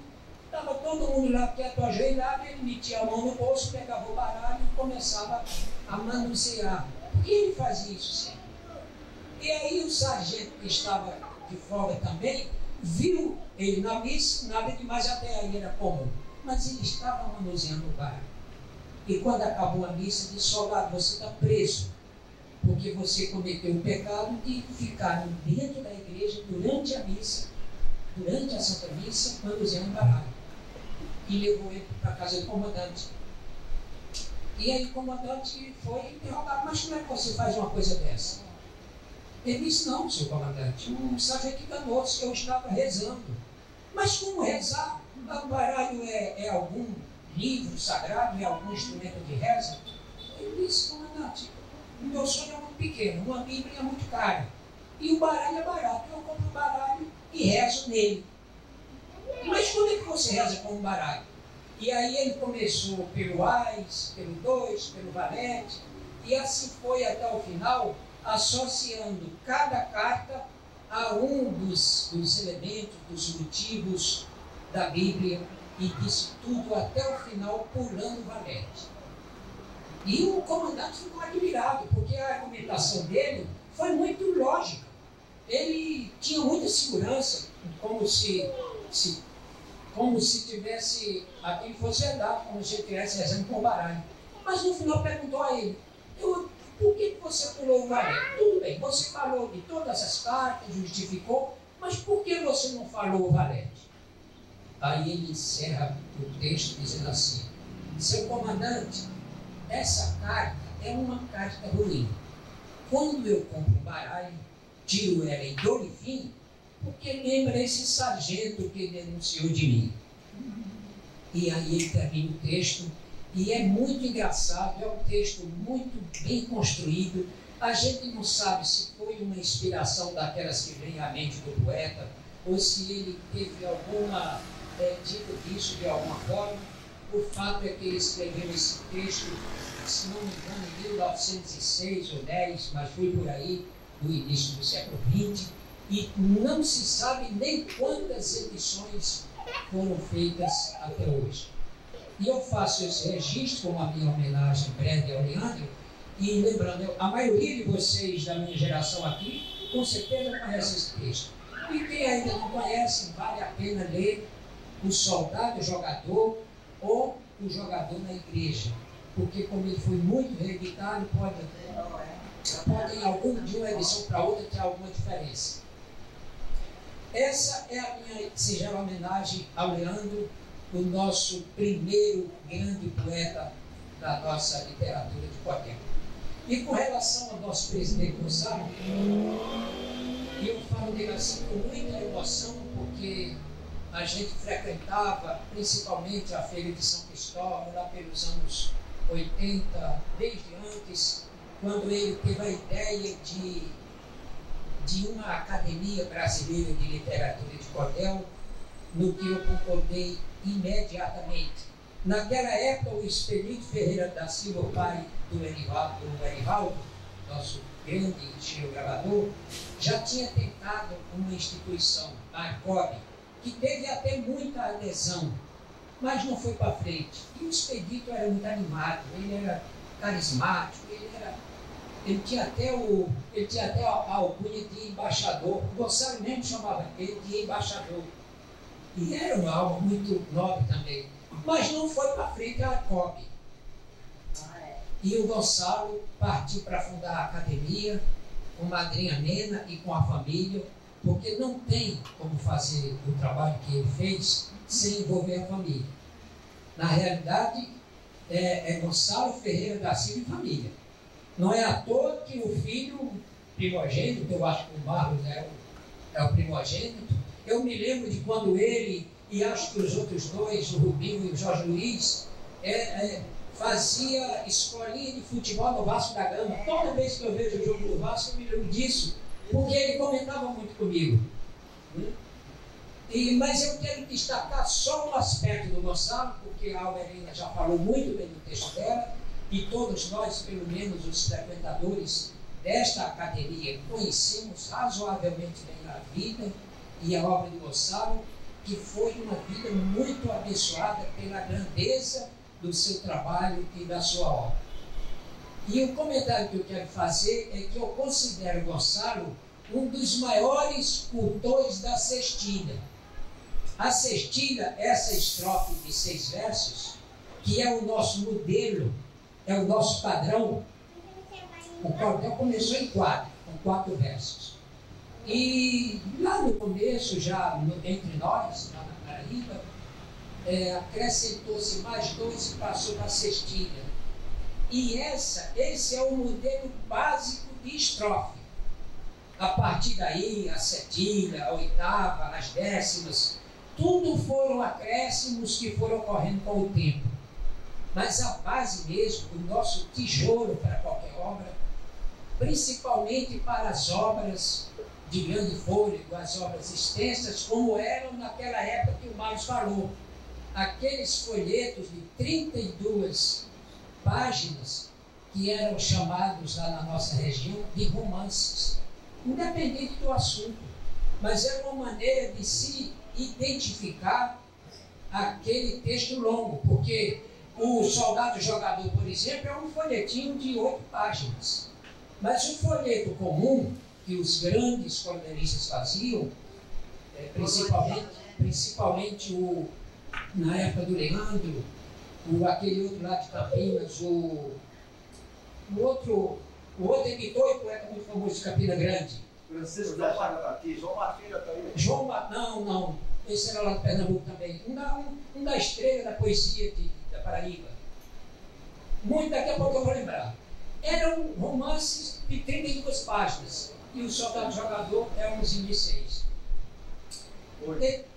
estava todo mundo lá quieto, ajoelhado, ele metia a mão no bolso, pegava o baralho e começava a manusear. Por que ele fazia isso sempre? E aí o sargento que estava de folga também, viu ele na missa, nada demais, até aí era comum, mas ele estava manuseando o baralho. E quando acabou a missa, disse: soldado, você está preso, porque você cometeu o pecado de ficar dentro da igreja durante a missa, durante a Santa Missa, manuseando o baralho. E levou ele para a casa do comandante. E aí o comandante foi interrogado: mas como é que você faz uma coisa dessa? Ele disse: não, seu comandante, o sargento enganou-se, eu estava rezando. Mas como rezar? O baralho é algum livro sagrado, é algum instrumento de reza? Ele disse: comandante, o meu sonho é muito pequeno, uma Bíblia é muito cara, e o baralho é barato, eu compro o baralho e rezo nele. Mas como é que você reza com um baralho? E aí ele começou pelo ás, pelo 2, pelo valete, e assim foi até o final, associando cada carta a um dos elementos, dos motivos da Bíblia, e disse tudo até o final, pulando o valete. E o comandante ficou admirado, porque a argumentação dele foi muito lógica. Ele tinha muita segurança, como se tivesse, aquilo fosse verdade, como se ele estivesse rezando com o baralho. Mas no final perguntou a ele: por que você pulou o valete? Tudo bem, você falou de todas as cartas, justificou, mas por que você não falou o valete? Aí ele encerra o texto dizendo assim: seu comandante, essa carta é uma carta ruim. Quando eu compro um baralho, tiro ela em dor e fim, porque lembra esse sargento que denunciou de mim. E aí ele termina o texto, e é muito engraçado, é um texto muito bem construído. A gente não sabe se foi uma inspiração daquelas que vem à mente do poeta, ou se ele teve alguma dica disso de alguma forma. O fato é que ele escreveu esse texto, se não me engano, em 1906 ou 10, mas foi por aí, no início do século XX, e não se sabe nem quantas edições foram feitas até hoje. E eu faço esse registro como a minha homenagem breve ao Leandro, e lembrando, a maioria de vocês da minha geração aqui, com certeza conhece esse texto. E quem ainda não conhece, vale a pena ler O Soldado Jogador ou O Jogador na Igreja, porque como ele foi muito reeditado, pode em algum de uma edição para outra ter alguma diferença. Essa é a minha singela homenagem ao Leandro, o nosso primeiro grande poeta da nossa literatura de Cordel. E com relação ao nosso presidente Gonçalo, eu falo dele assim com muita emoção, porque a gente frequentava principalmente a Feira de São Cristóvão, lá pelos anos 80, desde antes, quando ele teve a ideia de uma Academia Brasileira de Literatura de Cordel, no que eu concordei imediatamente. Naquela época, o Expedito Ferreira da Silva, o pai do Erivaldo, nosso grande gravador, já tinha tentado uma instituição, a ACOB, que teve até muita adesão, mas não foi para frente. E o Expedito era muito animado, ele era carismático, ele tinha até a alcunha de embaixador. O Gonçalo mesmo chamava ele de embaixador. E era uma alma muito nobre também. Mas não foi para frente a ACOB. E o Gonçalo partiu para fundar a academia com a madrinha Nena e com a família, porque não tem como fazer o trabalho que ele fez sem envolver a família. Na realidade, é Gonçalo Ferreira da Silva e família. Não é à toa que o filho primogênito, eu acho que o Marlos é o primogênito, Eu me lembro de quando ele, e acho que os outros dois, o Rubinho e o Jorge Luiz, fazia escolinha de futebol no Vasco da Gama. Toda vez que eu vejo o jogo do Vasco, eu me lembro disso, porque ele comentava muito comigo. Mas eu quero destacar só um aspecto do Gonçalo, porque a Alberina já falou muito bem do texto dela, e todos nós, pelo menos os frequentadores desta academia, conhecemos razoavelmente bem a vida e a obra de Gonçalo, que foi uma vida muito abençoada pela grandeza do seu trabalho e da sua obra. E o comentário que eu quero fazer é que eu considero Gonçalo um dos maiores cultores da sextilha. A sextilha, essa estrofe de 6 versos, que é o nosso modelo, é o nosso padrão. O cordel começou em 4, com 4 versos. E lá no começo, já entre nós, lá na Paraíba, acrescentou-se mais 2 e passou para a sextilha. E esse é o modelo básico de estrofe. A partir daí, a setilha, a oitava, as décimas, tudo foram acréscimos que foram ocorrendo com o tempo. Mas a base mesmo, o nosso tijolo para qualquer obra, principalmente para as obras de grande fôlego, as obras extensas, como eram naquela época que o Marcos falou. Aqueles folhetos de 32 páginas, que eram chamados lá na nossa região de romances, independente do assunto, mas era uma maneira de se identificar aquele texto longo, porque o Soldado Jogador, por exemplo, é um folhetinho de 8 páginas. Mas o folheto comum, que os grandes cordelistas faziam, principalmente na época do Leandro, aquele outro lá de Campinas, o outro editor e poeta muito famoso de Campina Grande. Francisco da Chagatati, João Martins está aí. Não, esse era lá de Pernambuco também. Um da estrela da poesia da Paraíba. Muito, daqui a pouco eu vou lembrar. Eram romances de 32 páginas. E o Soldado Jogador é um de 6.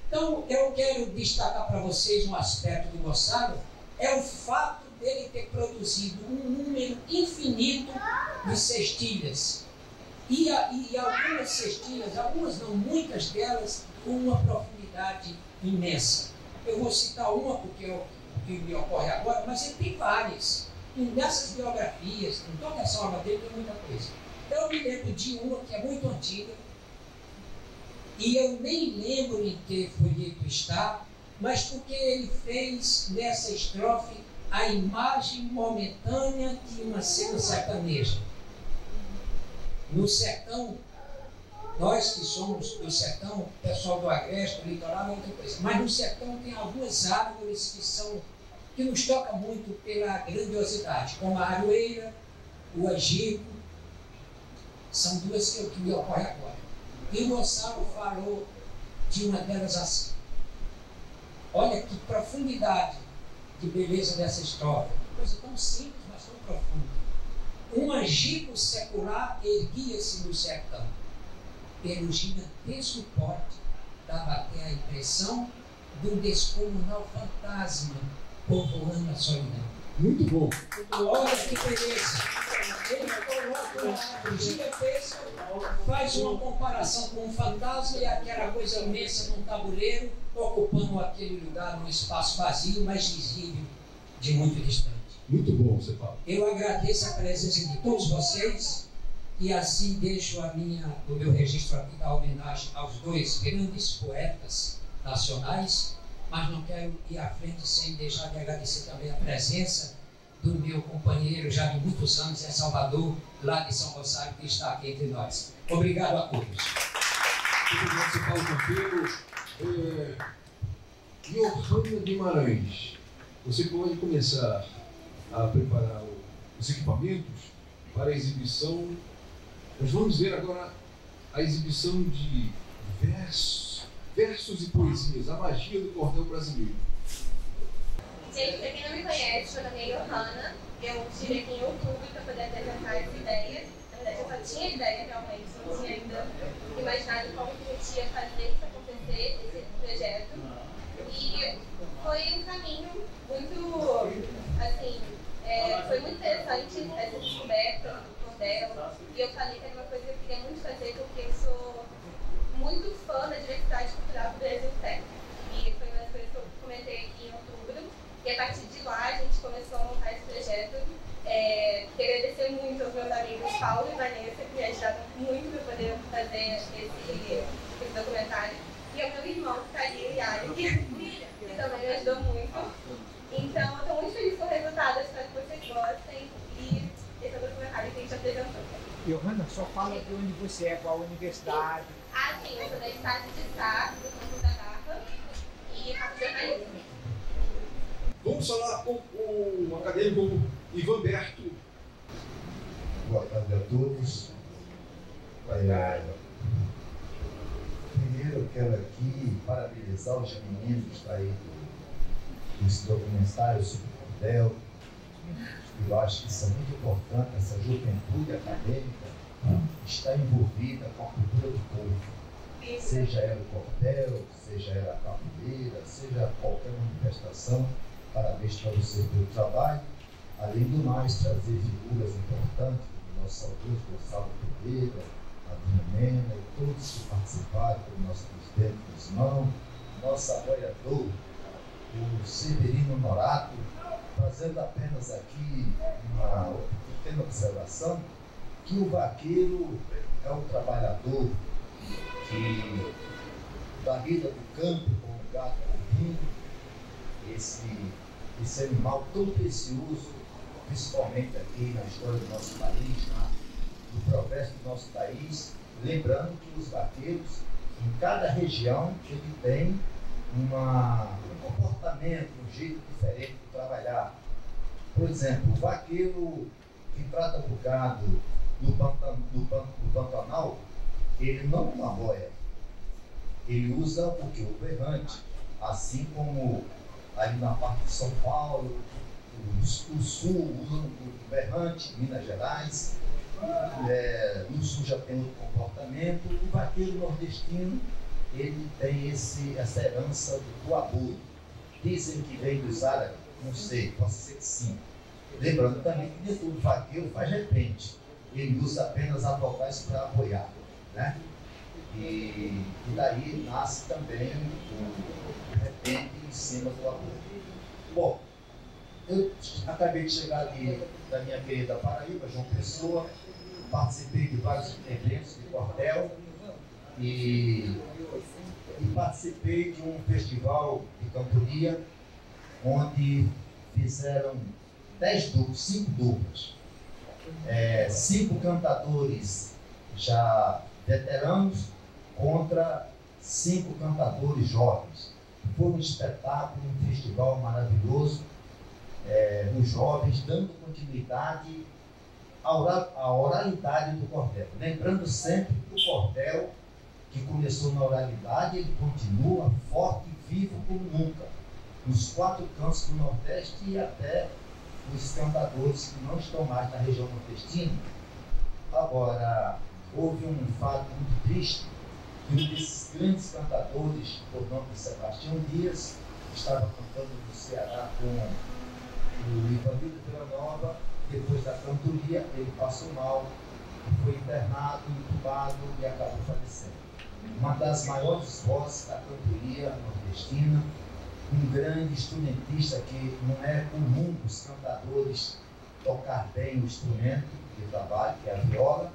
Então, eu quero destacar para vocês um aspecto do Gonçalo, é o fato dele ter produzido um número infinito de cestilhas. E algumas cestilhas, algumas não, muitas delas, com uma profundidade imensa. Eu vou citar uma porque me ocorre agora, mas ele tem várias. E nessas biografias, em toda essa obra dele, tem muita coisa. Eu me lembro de uma que é muito antiga, e eu nem lembro em que folheto está, mas porque ele fez nessa estrofe a imagem momentânea de uma cena sertaneja. No sertão, nós que somos do sertão, pessoal do agreste, do litoral, é outra coisa. Mas no sertão tem algumas árvores que nos tocam muito pela grandiosidade, como a aroeira, o angico, são duas que me ocorrem agora. E o Gonçalo falou de uma delas assim. Olha que profundidade de beleza dessa história. Coisa tão simples, mas tão profunda. Um angico secular erguia-se no sertão. Pelo gigantesco porte, dava até a impressão de um descomunal fantasma povoando a solidão. Muito bom. Olha que beleza. Ele coloca uma árvore gigantesca, faz uma comparação com um fantasma e aquela coisa imensa num tabuleiro, ocupando aquele lugar num espaço vazio, mas visível, de muito distante. Muito bom, você fala. Eu agradeço a presença de todos vocês e assim deixo o meu registro aqui da homenagem aos 2 grandes poetas nacionais, mas não quero ir à frente sem deixar de agradecer também a presença do meu companheiro já de muitos anos em Salvador, lá de São Gonçalo, que está aqui entre nós. Obrigado a todos. Muito bom, você fala, Campeiro. Johanna Guimarães, você pode começar a preparar os equipamentos para a exibição. Nós vamos ver agora a exibição de versos e poesias, a magia do cordel brasileiro. Gente, pra quem não me conhece, meu nome é Johanna. Eu estive aqui em outubro para poder apresentar essa ideia. Na verdade, eu só tinha ideia realmente, não tinha ainda imaginado como que a gente ia fazer isso acontecer. secretária, e é o meu irmão que está ali, o Yari, que também me ajudou muito. Então, eu estou muito feliz com o resultado, espero que vocês gostem, e esse é o documentário que a gente apresentou. Johanna, só fala de onde você é, qual universidade. Ah, sim, eu sou da Estácio de Sá, do Campus da Barra, e faço jornalismo. Vamos falar com o acadêmico Ivan Berto. Boa tarde a todos. Primeiro eu quero aqui parabenizar os meninos aí desse documentário sobre o cordel. Eu acho que isso é muito importante, essa juventude acadêmica está envolvida com a cultura do povo. Seja ela o cordel, seja ela a capoeira, seja qualquer manifestação. Parabéns para você pelo trabalho. Além do mais, trazer figuras importantes, como o nosso saudoso Gonçalo Pereira, a Dina Mena e todos que participaram, como nosso presidente Guzmão, nosso apoiador, o Severino Norato, fazendo apenas aqui uma pequena observação, que o vaqueiro é o trabalhador que, da vida do campo, como o gato bovino, esse animal tão precioso, principalmente aqui na história do nosso país, no progresso do nosso país, lembrando que os vaqueiros, em cada região, ele tem um comportamento, um jeito diferente de trabalhar. Por exemplo, o vaqueiro que trata do gado do Pantanal, ele não arroia, ele usa o que? O berrante, assim como ali na parte de São Paulo, o Sul usa o berrante, Minas Gerais, no Sul já tem outro comportamento. O vaqueiro nordestino, ele tem essa herança do aboio. Dizem que vem dos árabes, não sei, pode ser que sim. Lembrando também que nem todo vaqueiro faz repente, ele usa apenas a voz para apoiar, né? E daí nasce também o repente em cima do apoio. Bom, eu acabei de chegar ali da minha querida Paraíba, João Pessoa, participei de vários eventos de cordel e participei de um festival de cantoria onde fizeram 5 duplas, 5 cantadores já veteranos contra 5 cantadores jovens. Foi um espetáculo, um festival maravilhoso, os jovens dando continuidade à oralidade do cordel. Lembrando sempre que o cordel, que começou na oralidade, ele continua forte e vivo como nunca, nos 4 cantos do Nordeste e até os cantadores que não estão mais na região nordestina. Agora, houve um fato muito triste, que um desses grandes cantadores, por nome de Sebastião Dias, estava cantando no Ceará com o Ivanildo Vila Nova. Depois da cantoria, ele passou mal, foi internado, entubado e acabou falecendo. Uma das maiores vozes da cantoria nordestina, um grande instrumentista que não é comum os cantadores tocar bem o instrumento de trabalho, que é a viola.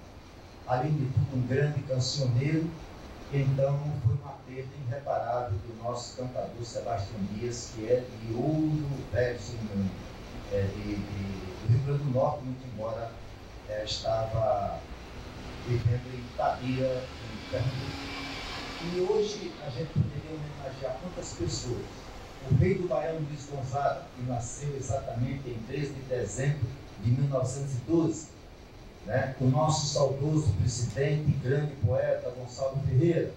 Além de tudo, um grande cancioneiro. Então, foi uma perda irreparável do nosso cantador Sebastião Dias, que é de Ouro Velho, se não me engano, do Rio Grande do Norte, muito embora estava vivendo em Itabira, em Pernambuco. E hoje a gente poderia homenagear quantas pessoas? O rei do Baiano Luiz Gonzaga, que nasceu exatamente em 13 de dezembro de 1912, né? O nosso saudoso presidente e grande poeta Gonçalo Ferreira,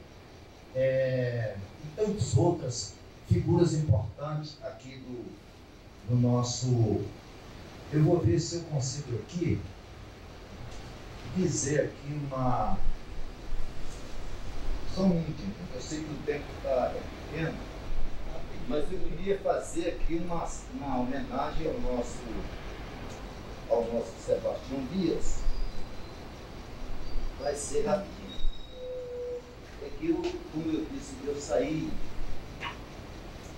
e tantas outras figuras importantes aqui do nosso... Eu vou ver se eu consigo aqui dizer aqui uma... Só um minutinho, eu sei que o tempo está pequeno, mas eu queria fazer aqui uma homenagem ao nosso Sebastião Dias. Vai ser rapidinho. É que como eu disse, eu saí,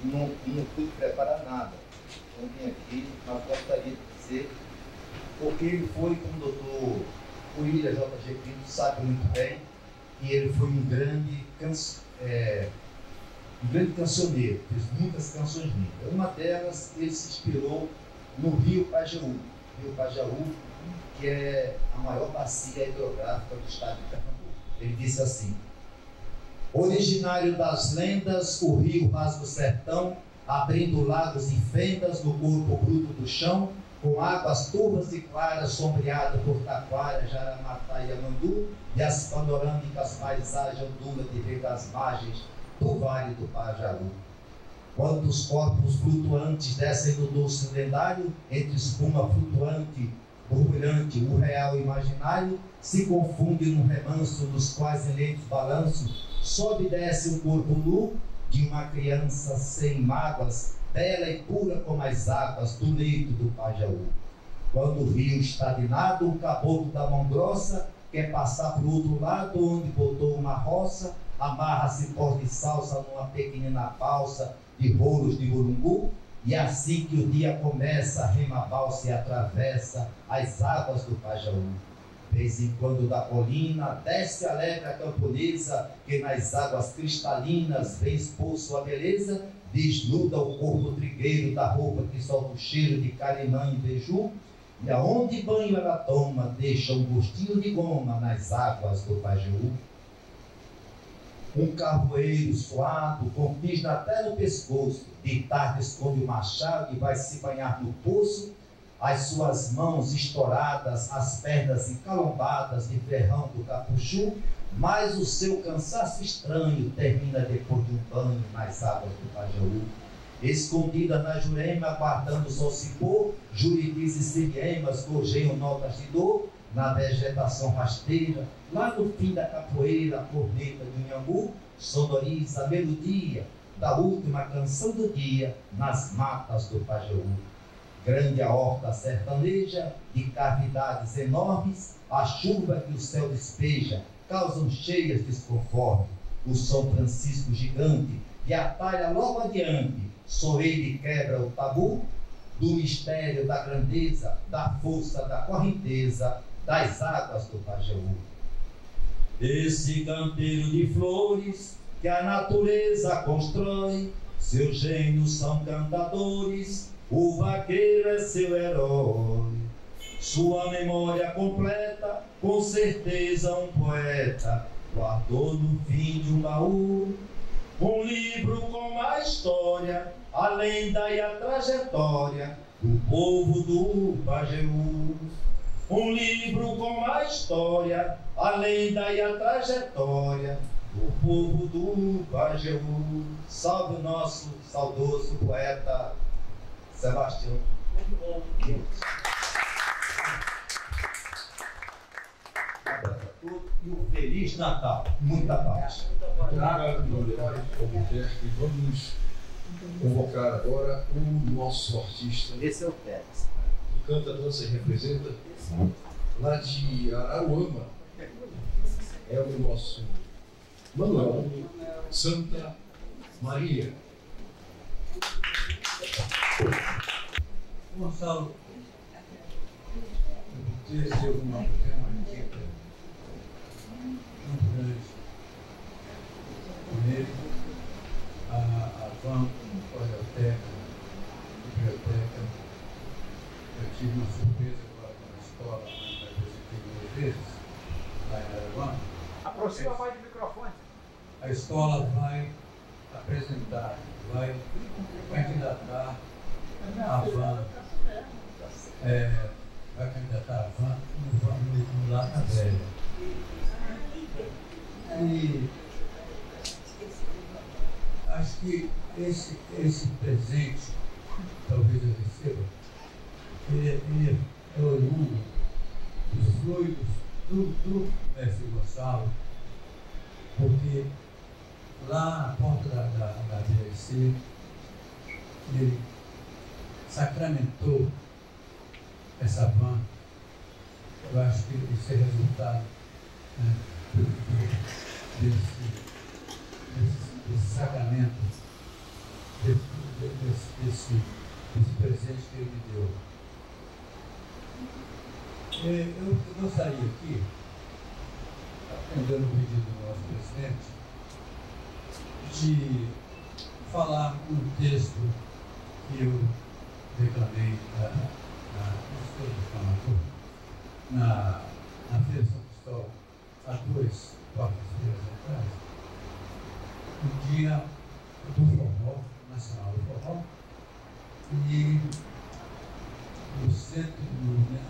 não pude preparar nada. Então vim aqui, mas gostaria de dizer, porque ele foi, como o doutor William J.G. Pinto sabe muito bem, e ele foi um grande um grande cancioneiro, fez muitas canções lindas. Uma delas, ele se inspirou no Rio Pajeú. Rio Pajeú, que é a maior bacia hidrográfica do estado de Pernambuco. Ele disse assim: originário das lendas, o rio rasga o sertão, abrindo lagos e fendas no corpo bruto do chão, com águas turvas e claras, sombreado por taquara, jaramatá e amandu, e as panorâmicas paisagens ondulas de ver das margens do Vale do Pajaú. Quantos corpos flutuantes descem do doce lendário, entre espuma flutuante, borbulhante, o real imaginário, se confunde num remanso nos quais em lentos balanços, sobe e desce um corpo nu de uma criança sem mágoas, bela e pura como as águas do leito do Pajaú. Quando o rio estagnado, o caboclo da mão grossa quer passar para o outro lado, onde botou uma roça, amarra-se por de salsa numa pequenina balsa de rolos de burungu, e assim que o dia começa, rema a balsa e atravessa as águas do Pajaú. De vez em quando da colina desce alegre a camponesa, que nas águas cristalinas vem expor sua beleza, desnuda o corpo trigueiro da roupa que solta o cheiro de carimã e beiju, e aonde banho ela toma, deixa um gostinho de goma nas águas do Pajeú. Um carvoeiro suado, com pisna até no pescoço, de tarde esconde o machado e vai se banhar no poço, as suas mãos estouradas, as pernas encalombadas de ferrão do capuchu, mas o seu cansaço estranho termina depois de um banho nas águas do Pajaú. Escondida na Jurema, aguardando o sol se pôr, juridis e siriemas gorjeiam notas de dor, na vegetação rasteira, lá no fim da capoeira, a corneta do Inhambu sonoriza a melodia da última canção do dia nas matas do Pajeú. Grande a horta sertaneja, de cavidades enormes, a chuva que o céu despeja causam cheias desconforme. O São Francisco gigante e atalha logo adiante, sorriu e quebra o tabu do mistério da grandeza, da força, da correnteza das águas do Pajeú. Esse canteiro de flores que a natureza constrói, seus gênios são cantadores, o vaqueiro é seu herói. Sua memória completa, com certeza um poeta guardou no fim de um baú um livro com a história, a lenda e a trajetória do povo do Pajeú. Um livro com a história, a lenda e a trajetória do povo do Pajeú. Salve o nosso saudoso poeta Sebastião. E um Feliz Natal. Muita paz. Muito obrigado, Glória Albuquerque. Vamos convocar agora o nosso artista. Esse é o Pérez. Que canta, dança e representa, lá de Araruama. É o nosso Manuel Santa Maria. Gonçalo, eu vou dizer uma pequena dica muito grande. Primeiro, a van, biblioteca. Eu tive uma surpresa agora na escola, onde eu visitei 2 vezes, lá em Araruama. Aproxima mais do microfone. A escola vai apresentar, vai candidatar a van, vai candidatar a van no Lata Velha. E acho que esse presente, talvez eu receba, ele é oriundo dos fluidos do mestre Gonçalo, porque lá na porta da DRC, ele sacramentou essa van. Eu acho que isso é resultado, né, desse sacramento, desse presente que ele me deu. Eu gostaria aqui, atendendo o pedido do nosso presidente, de falar um texto que eu declamei na Feira de São Cristóvão há 2 quartas-feiras atrás, no dia do forró, nacional do forró, e no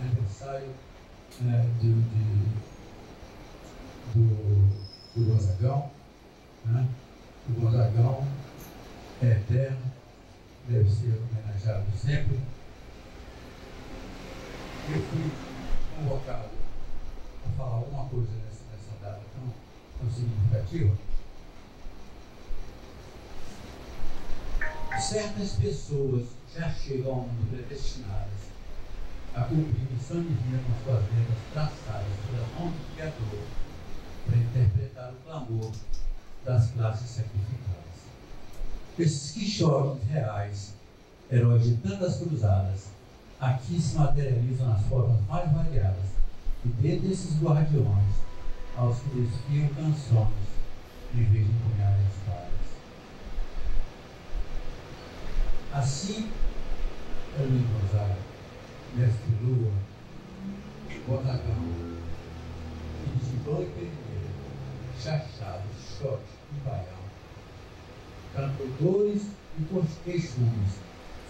aniversário do Gonzagão, né? O Gonzagão é eterno, deve ser homenageado sempre. Eu fui convocado a falar alguma coisa nessa data tão significativa. Certas pessoas já chegam ao mundo predestinadas a cumprir missão divina com suas letras traçadas pela mão do Criador para interpretar o clamor das classes sacrificadas. Esses quixotes reais, heróis de tantas cruzadas, aqui se materializam nas formas mais variadas, e dentre esses guardiões, aos que desfiam canções, em vez de empunharem espadas. Assim, Luiz Gonzaga, Mestre Lua, Gonzagão, Gibão e Perineira, Chachado, Xote e Baião, cantadores e queixumes,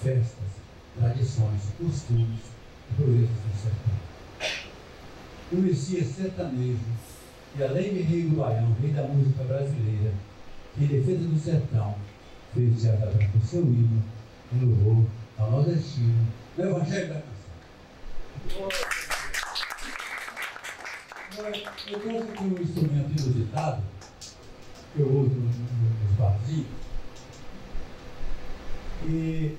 festas, tradições, costumes e proezas do sertão. O Messias sertanejo, e além de rei do Baião, rei da música brasileira, que em defesa do sertão fez de Ata Branca o seu hino, em louvor ao nordestino, no Evangelho da Canção. Eu trouxe aqui um instrumento inusitado, que eu uso nos barzinhos, e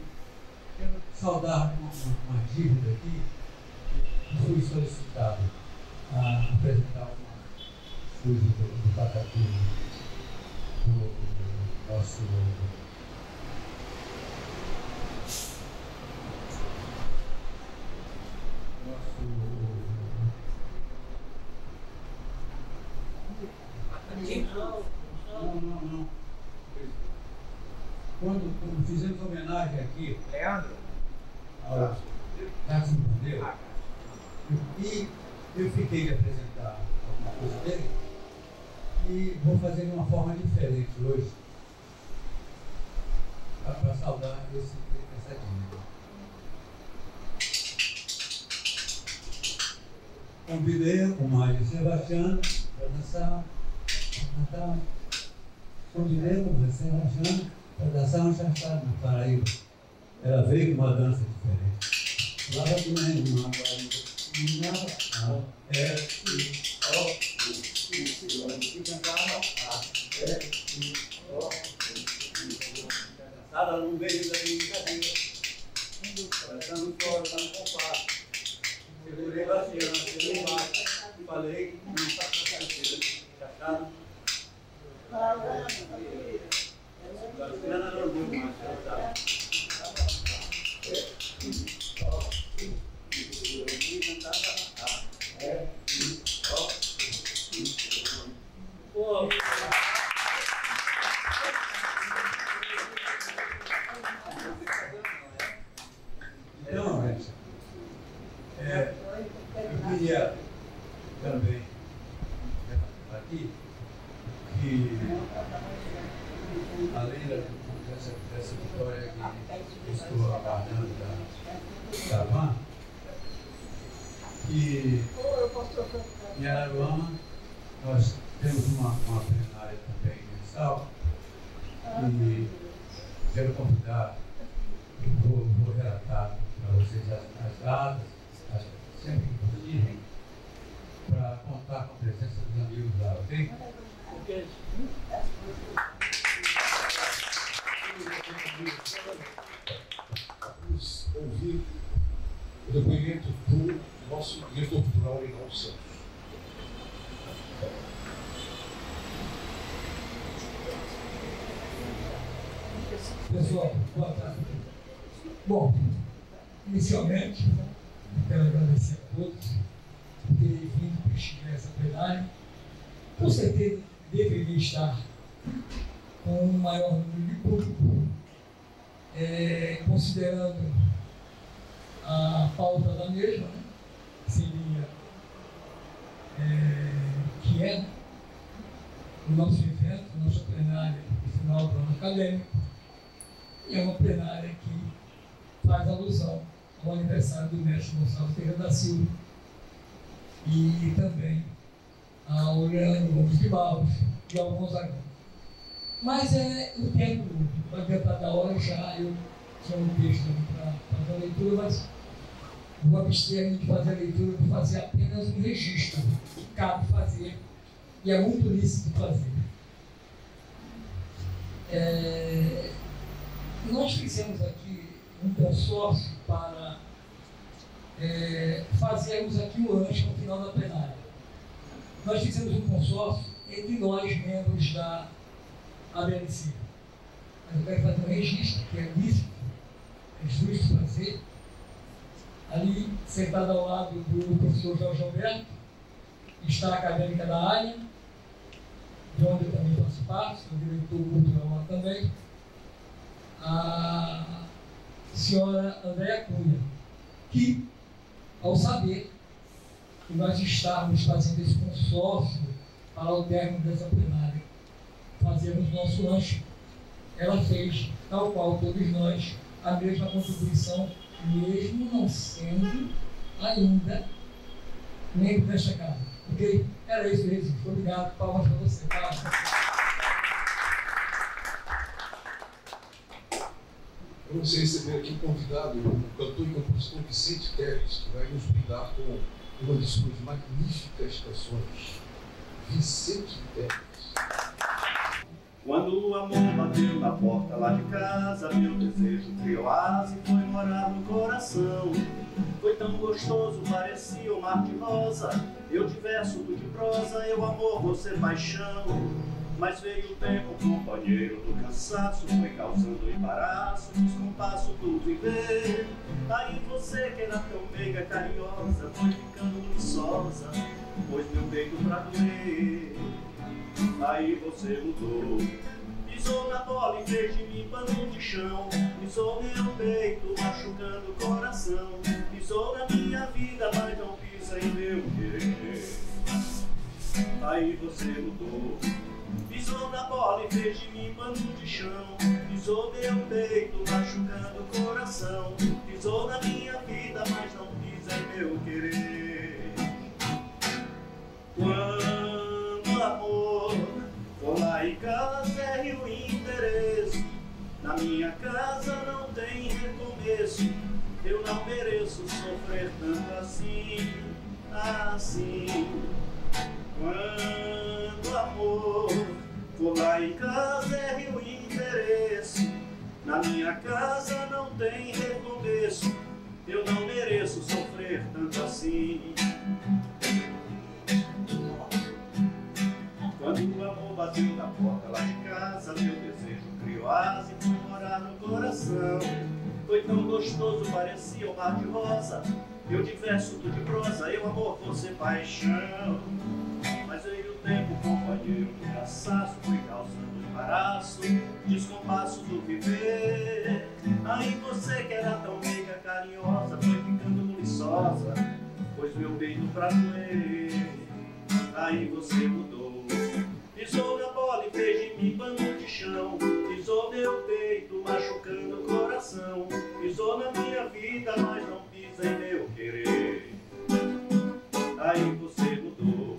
quero saudar uma dívida aqui, que fui solicitado a apresentar uma coisa do Patatu, do nosso Não. Quando fizemos homenagem aqui, Leandro, ao Carlos Bandeira, e eu fiquei de apresentar alguma coisa dele, e vou fazer de uma forma diferente hoje, para saudar essa dívida. Convidei o Mário Sebastiano para dançar. Convidei o Sebastiano para dançar um chachado na Paraíba. Ela veio com uma dança diferente. Lá vai comer uma Ela não veio da brincadeira. Ela está no coro, está no compasso. Segurei bastante, segurei mais. Falei que não está com canseira. Chachado. Ela não viu mais, ela está. Então, eu queria também aqui que, além dessa vitória que estou aguardando da Van, que em Araruama nós temos uma plenária também mensal e quero convidar, vou relatar para vocês as datas, sempre que possível, para contar com a presença dos amigos lá, ok? Vamos ouvir o depoimento do nosso diretor cultural, Reinaldo Santos. Pessoal, boa tarde. Bom, inicialmente, quero agradecer a todos por terem vindo prestigiar essa plenária. Com certeza deveria estar com um maior número de público, considerando a pauta da mesma, né? Seria que é o nosso evento, a nossa plenária no final do ano acadêmico, e é uma plenária que faz alusão ao aniversário do mestre Gonçalo Ferreira da Silva e também ao Leandro Gomes de Barros e ao Gonzaga. Mas o tempo, vai adiantar da hora já, eu tinha um texto para fazer a leitura, mas vou abster de fazer a leitura, vou fazer apenas um registro que cabe fazer e é muito lícito fazer. Nós fizemos aqui um consórcio para fazermos aqui o lanche no final da plenária. Nós fizemos um consórcio entre nós, membros da ABLC. Mas eu quero fazer um registro, que é lícito, é justo fazer. Ali, sentado ao lado do professor Jorge Alberto, está a acadêmica da AIA, de onde eu também faço parte, sou diretor cultural lá também, a senhora Andréa Cunha, que, ao saber que nós estávamos fazendo esse consórcio para o término dessa plenária, fazermos nosso lanche, ela fez, tal qual todos nós, a mesma contribuição, mesmo não sendo ainda membro desta casa. Ok? Era isso, registro. Obrigado. Palmas para você. Palmas. Vamos receber aqui um convidado, o cantor e compositor Vicente Teles, que vai nos brindar com uma de suas magníficas canções. Vicente Teles. Quando o amor bateu na porta lá de casa, meu desejo criou asa e foi morar no coração. Foi tão gostoso, parecia um mar de rosa. Eu de verso, tu de prosa, eu amor, você paixão. Mas veio o tempo, companheiro do cansaço, foi causando embaraço, descompasso do viver. Aí você que era tão meiga, carinhosa, foi ficando viçosa, pôs meu peito pra doer. Aí você mudou, pisou na bola em vez de mim pano de chão. Pisou meu peito, machucando o coração. Pisou na minha vida, mas não pisa em meu querer. Aí você mudou, pisou na bola em vez de mim pano de chão. Pisou meu peito, machucando o coração. Pisou na minha vida, mas não pisa em meu querer. Quando amor for lá em casa é o interesse, na minha casa não tem recomeço. Eu não mereço sofrer tanto assim, assim. Quando amor for lá em casa é o interesse, na minha casa não tem recomeço. Eu não mereço sofrer tanto assim. Quando o amor bateu na porta lá de casa, meu desejo criou asa e foi morar no coração. Foi tão gostoso, parecia um mar de rosa. Eu de verso, tu de prosa, eu amor, você paixão. Mas veio o tempo, companheiro do cansaço, foi causando embaraço, descompasso do viver. Aí você que era tão meiga, carinhosa, foi ficando buliçosa, pôs meu peito pra doer. Aí você mudou, pisou na bola e fez de mim pano de chão. Pisou meu peito, machucando o coração. Pisou na minha vida, mas não pisa em meu querer. Aí você mudou,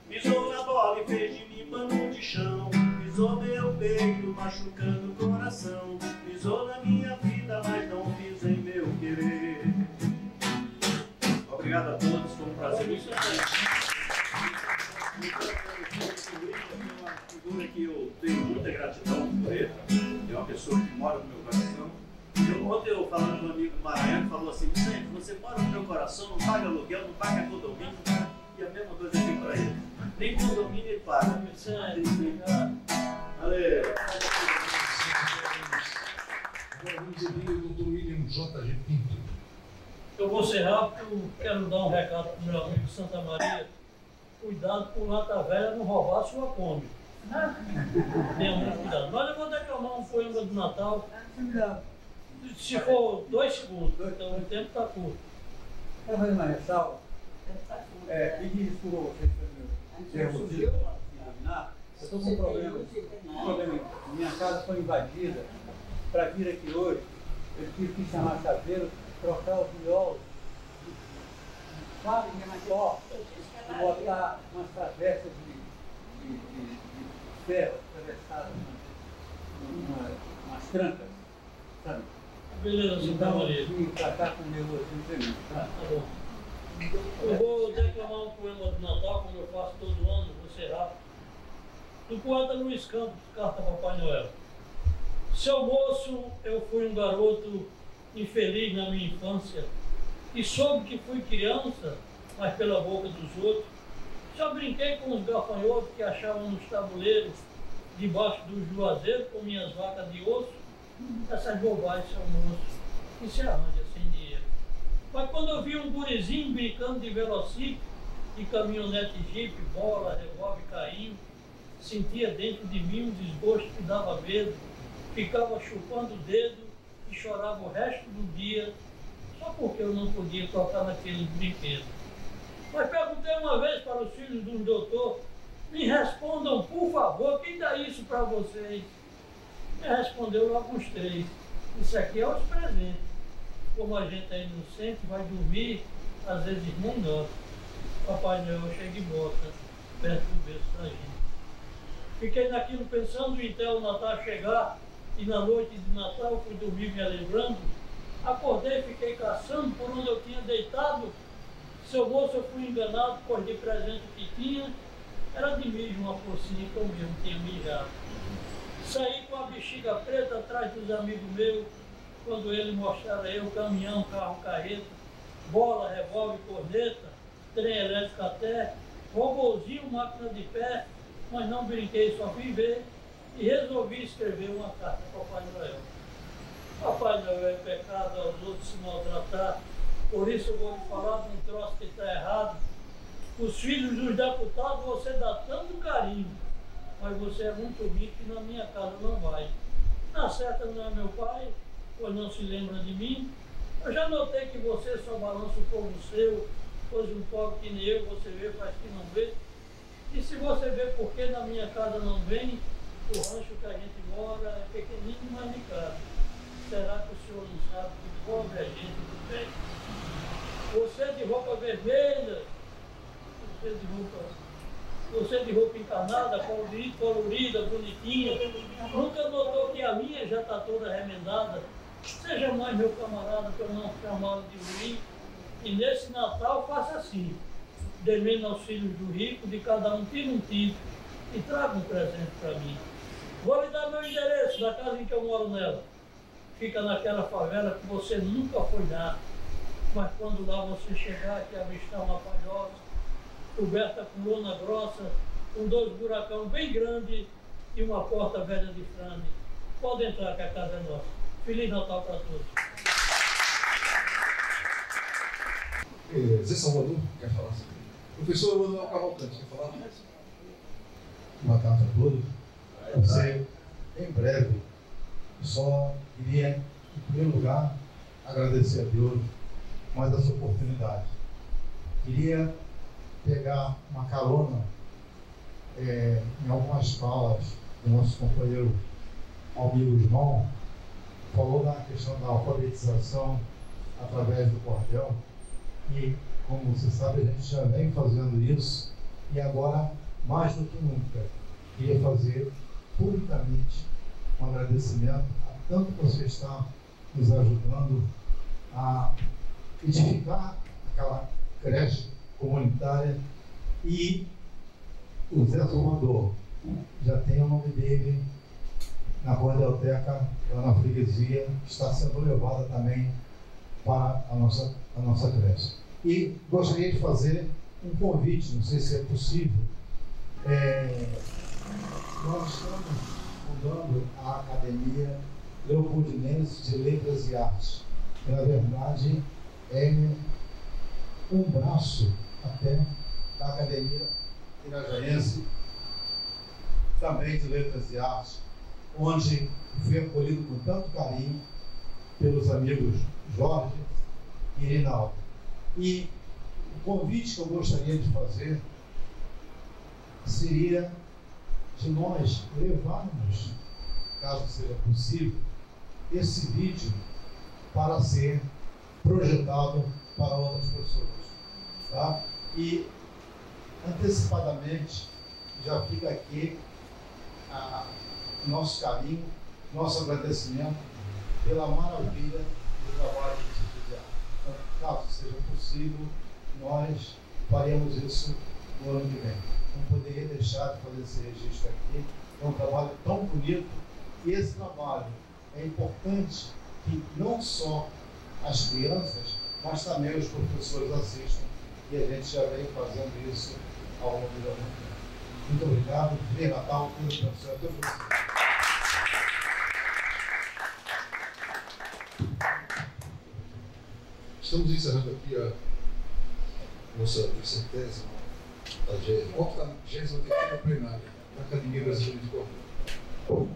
pisou na bola e fez de mim pano de chão. Pisou meu peito, machucando o coração. Pisou na minha vida, mas não pisa em meu querer. Obrigado a todos, foi um prazer muito grande. Uma figura que eu tenho muita gratidão por ele, é uma pessoa que mora no meu coração. Ontem eu falando com um amigo do Maranhão, falou assim: Vicente, você mora no meu coração, não paga aluguel, não paga condomínio, e a mesma coisa aqui para ele. Nem condomínio ele paga. Valeu! Vamos ouvir o Dr. William J.G. Pinto. Eu vou ser rápido, quero dar um recado para o meu amigo Santa Maria. Cuidado com lata velha não roubar sua Kombi. Tenha muito cuidado. Mas eu vou declamar um poema do Natal. Se for 2 segundos, então o tempo está curto. Quero fazer uma ressalva. Pedir desculpa a vocês pelo meu erro. Eu estou com um problema. Minha casa foi invadida. Para vir aqui hoje, eu tive que chamar chaveiro, trocar os violos, sabe, na porta, e botar umas travessas de ferro atravessadas, umas trancas, sabe? Beleza, então, eu vim para cá com o meu treinamento, tá? Tá bom. Eu vou declamar um poema do Natal, como eu faço todo ano, vou ser rápido. Do poeta Luiz Campos, Carta a Papai Noel. Seu moço, eu fui um garoto infeliz na minha infância, e soube que fui criança, mas pela boca dos outros. Só brinquei com os gafanhotos que achavam nos tabuleiros, debaixo do juazeiro, com minhas vacas de osso. Essas bobagens, seu moço, que se arranja sem dinheiro. Mas quando eu vi um gurizinho brincando de velocípede, de caminhonete jipe, bola, revólver, carrinho, sentia dentro de mim um desgosto que dava medo, ficava chupando o dedo e chorava o resto do dia, só porque eu não podia tocar naquele brinquedo. Mas perguntei uma vez para os filhos de um doutor, me respondam, por favor, quem dá isso para vocês? Me respondeu logo os 3, isso aqui é os presentes. Como a gente é inocente, vai dormir, às vezes nem nota. Papai Noel chega e bota perto do berço da gente. Fiquei naquilo pensando em até o Natal chegar, e na noite de Natal eu fui dormir me lembrando. Acordei e fiquei caçando por onde eu tinha deitado. Seu moço, eu fui enganado, pois de presente que tinha era de mijo uma porcinha que eu mesmo tinha mijado. Saí com a bexiga preta atrás dos amigos meus, quando ele mostrava eu caminhão, carro, carreta, bola, revólver, corneta, trem elétrico até, robozinho, máquina de pé, mas não brinquei, só fui ver e resolvi escrever uma carta para Papai Noel. Papai Noel é pecado aos outros se maltratar, por isso eu vou lhe falar de um troço que está errado. Os filhos dos deputados você dá tanto carinho, mas você é muito rico e na minha casa não vai. Na certa não é meu pai, pois não se lembra de mim. Eu já notei que você só balança o povo seu, pois um pobre que nem eu, você vê, faz que não vê. E se você vê por que na minha casa não vem, o rancho que a gente mora é pequenino e mais caro. Será que o senhor não sabe que pobre é gente do bem? Você de roupa vermelha, você de roupa encarnada, colorida, bonitinha, nunca notou que a minha já está toda remendada? Seja mais meu camarada, que eu não chamá-lo de ruim, e nesse Natal faça assim, dê menos aos filhos do rico, de cada um tira um tipo, e traga um presente para mim. Vou lhe dar meu endereço da casa em que eu moro nela. Fica naquela favela que você nunca foi lá, mas quando lá você chegar, que avistar uma palhoça, coberta com lona grossa, com 2 buracão bem grandes e uma porta velha de frande. Pode entrar que a casa é nossa. Feliz Natal para todos. Zé Salvador, quer falar sobre isso? Professor Manuel Cavalcante, quer falar? Boa tarde a todos. Você, em breve, só queria, em primeiro lugar, agradecer a Deus mais essa oportunidade. Queria pegar uma carona em algumas falas do nosso companheiro Almir João, falou na questão da alfabetização através do cordel, e, como você sabe, a gente já vem fazendo isso, e agora, mais do que nunca, queria fazer publicamente um agradecimento a tanto que você está nos ajudando a edificar aquela creche comunitária, e o Zé Salvador já tem o nome dele na cordelteca, lá na freguesia, está sendo levada também para a nossa creche. E gostaria de fazer um convite, não sei se é possível. Nós estamos fundando a Academia Leopoldinense de Letras e Artes, que na verdade é um braço até da Academia Irajaense também de Letras e Artes, onde fui acolhido com tanto carinho pelos amigos Jorge e Rinaldo. E o convite que eu gostaria de fazer seria de nós levarmos, caso seja possível, esse vídeo para ser projetado para outras pessoas. Tá? E, antecipadamente, já fica aqui nosso carinho, nosso agradecimento pela maravilha do trabalho que vocês fizeram. Então, caso seja possível, nós faremos isso no ano que vem. Não poderia deixar de fazer esse registro aqui. É um trabalho tão bonito e esse trabalho é importante que não só as crianças, mas também os professores assistam, e a gente já vem fazendo isso ao longo do ano. Muito obrigado. Feliz Natal, Deus abençoe a todos vocês. Estamos encerrando aqui a nossa 30ª, 83ª plenária da Academia Brasileira de Cordel.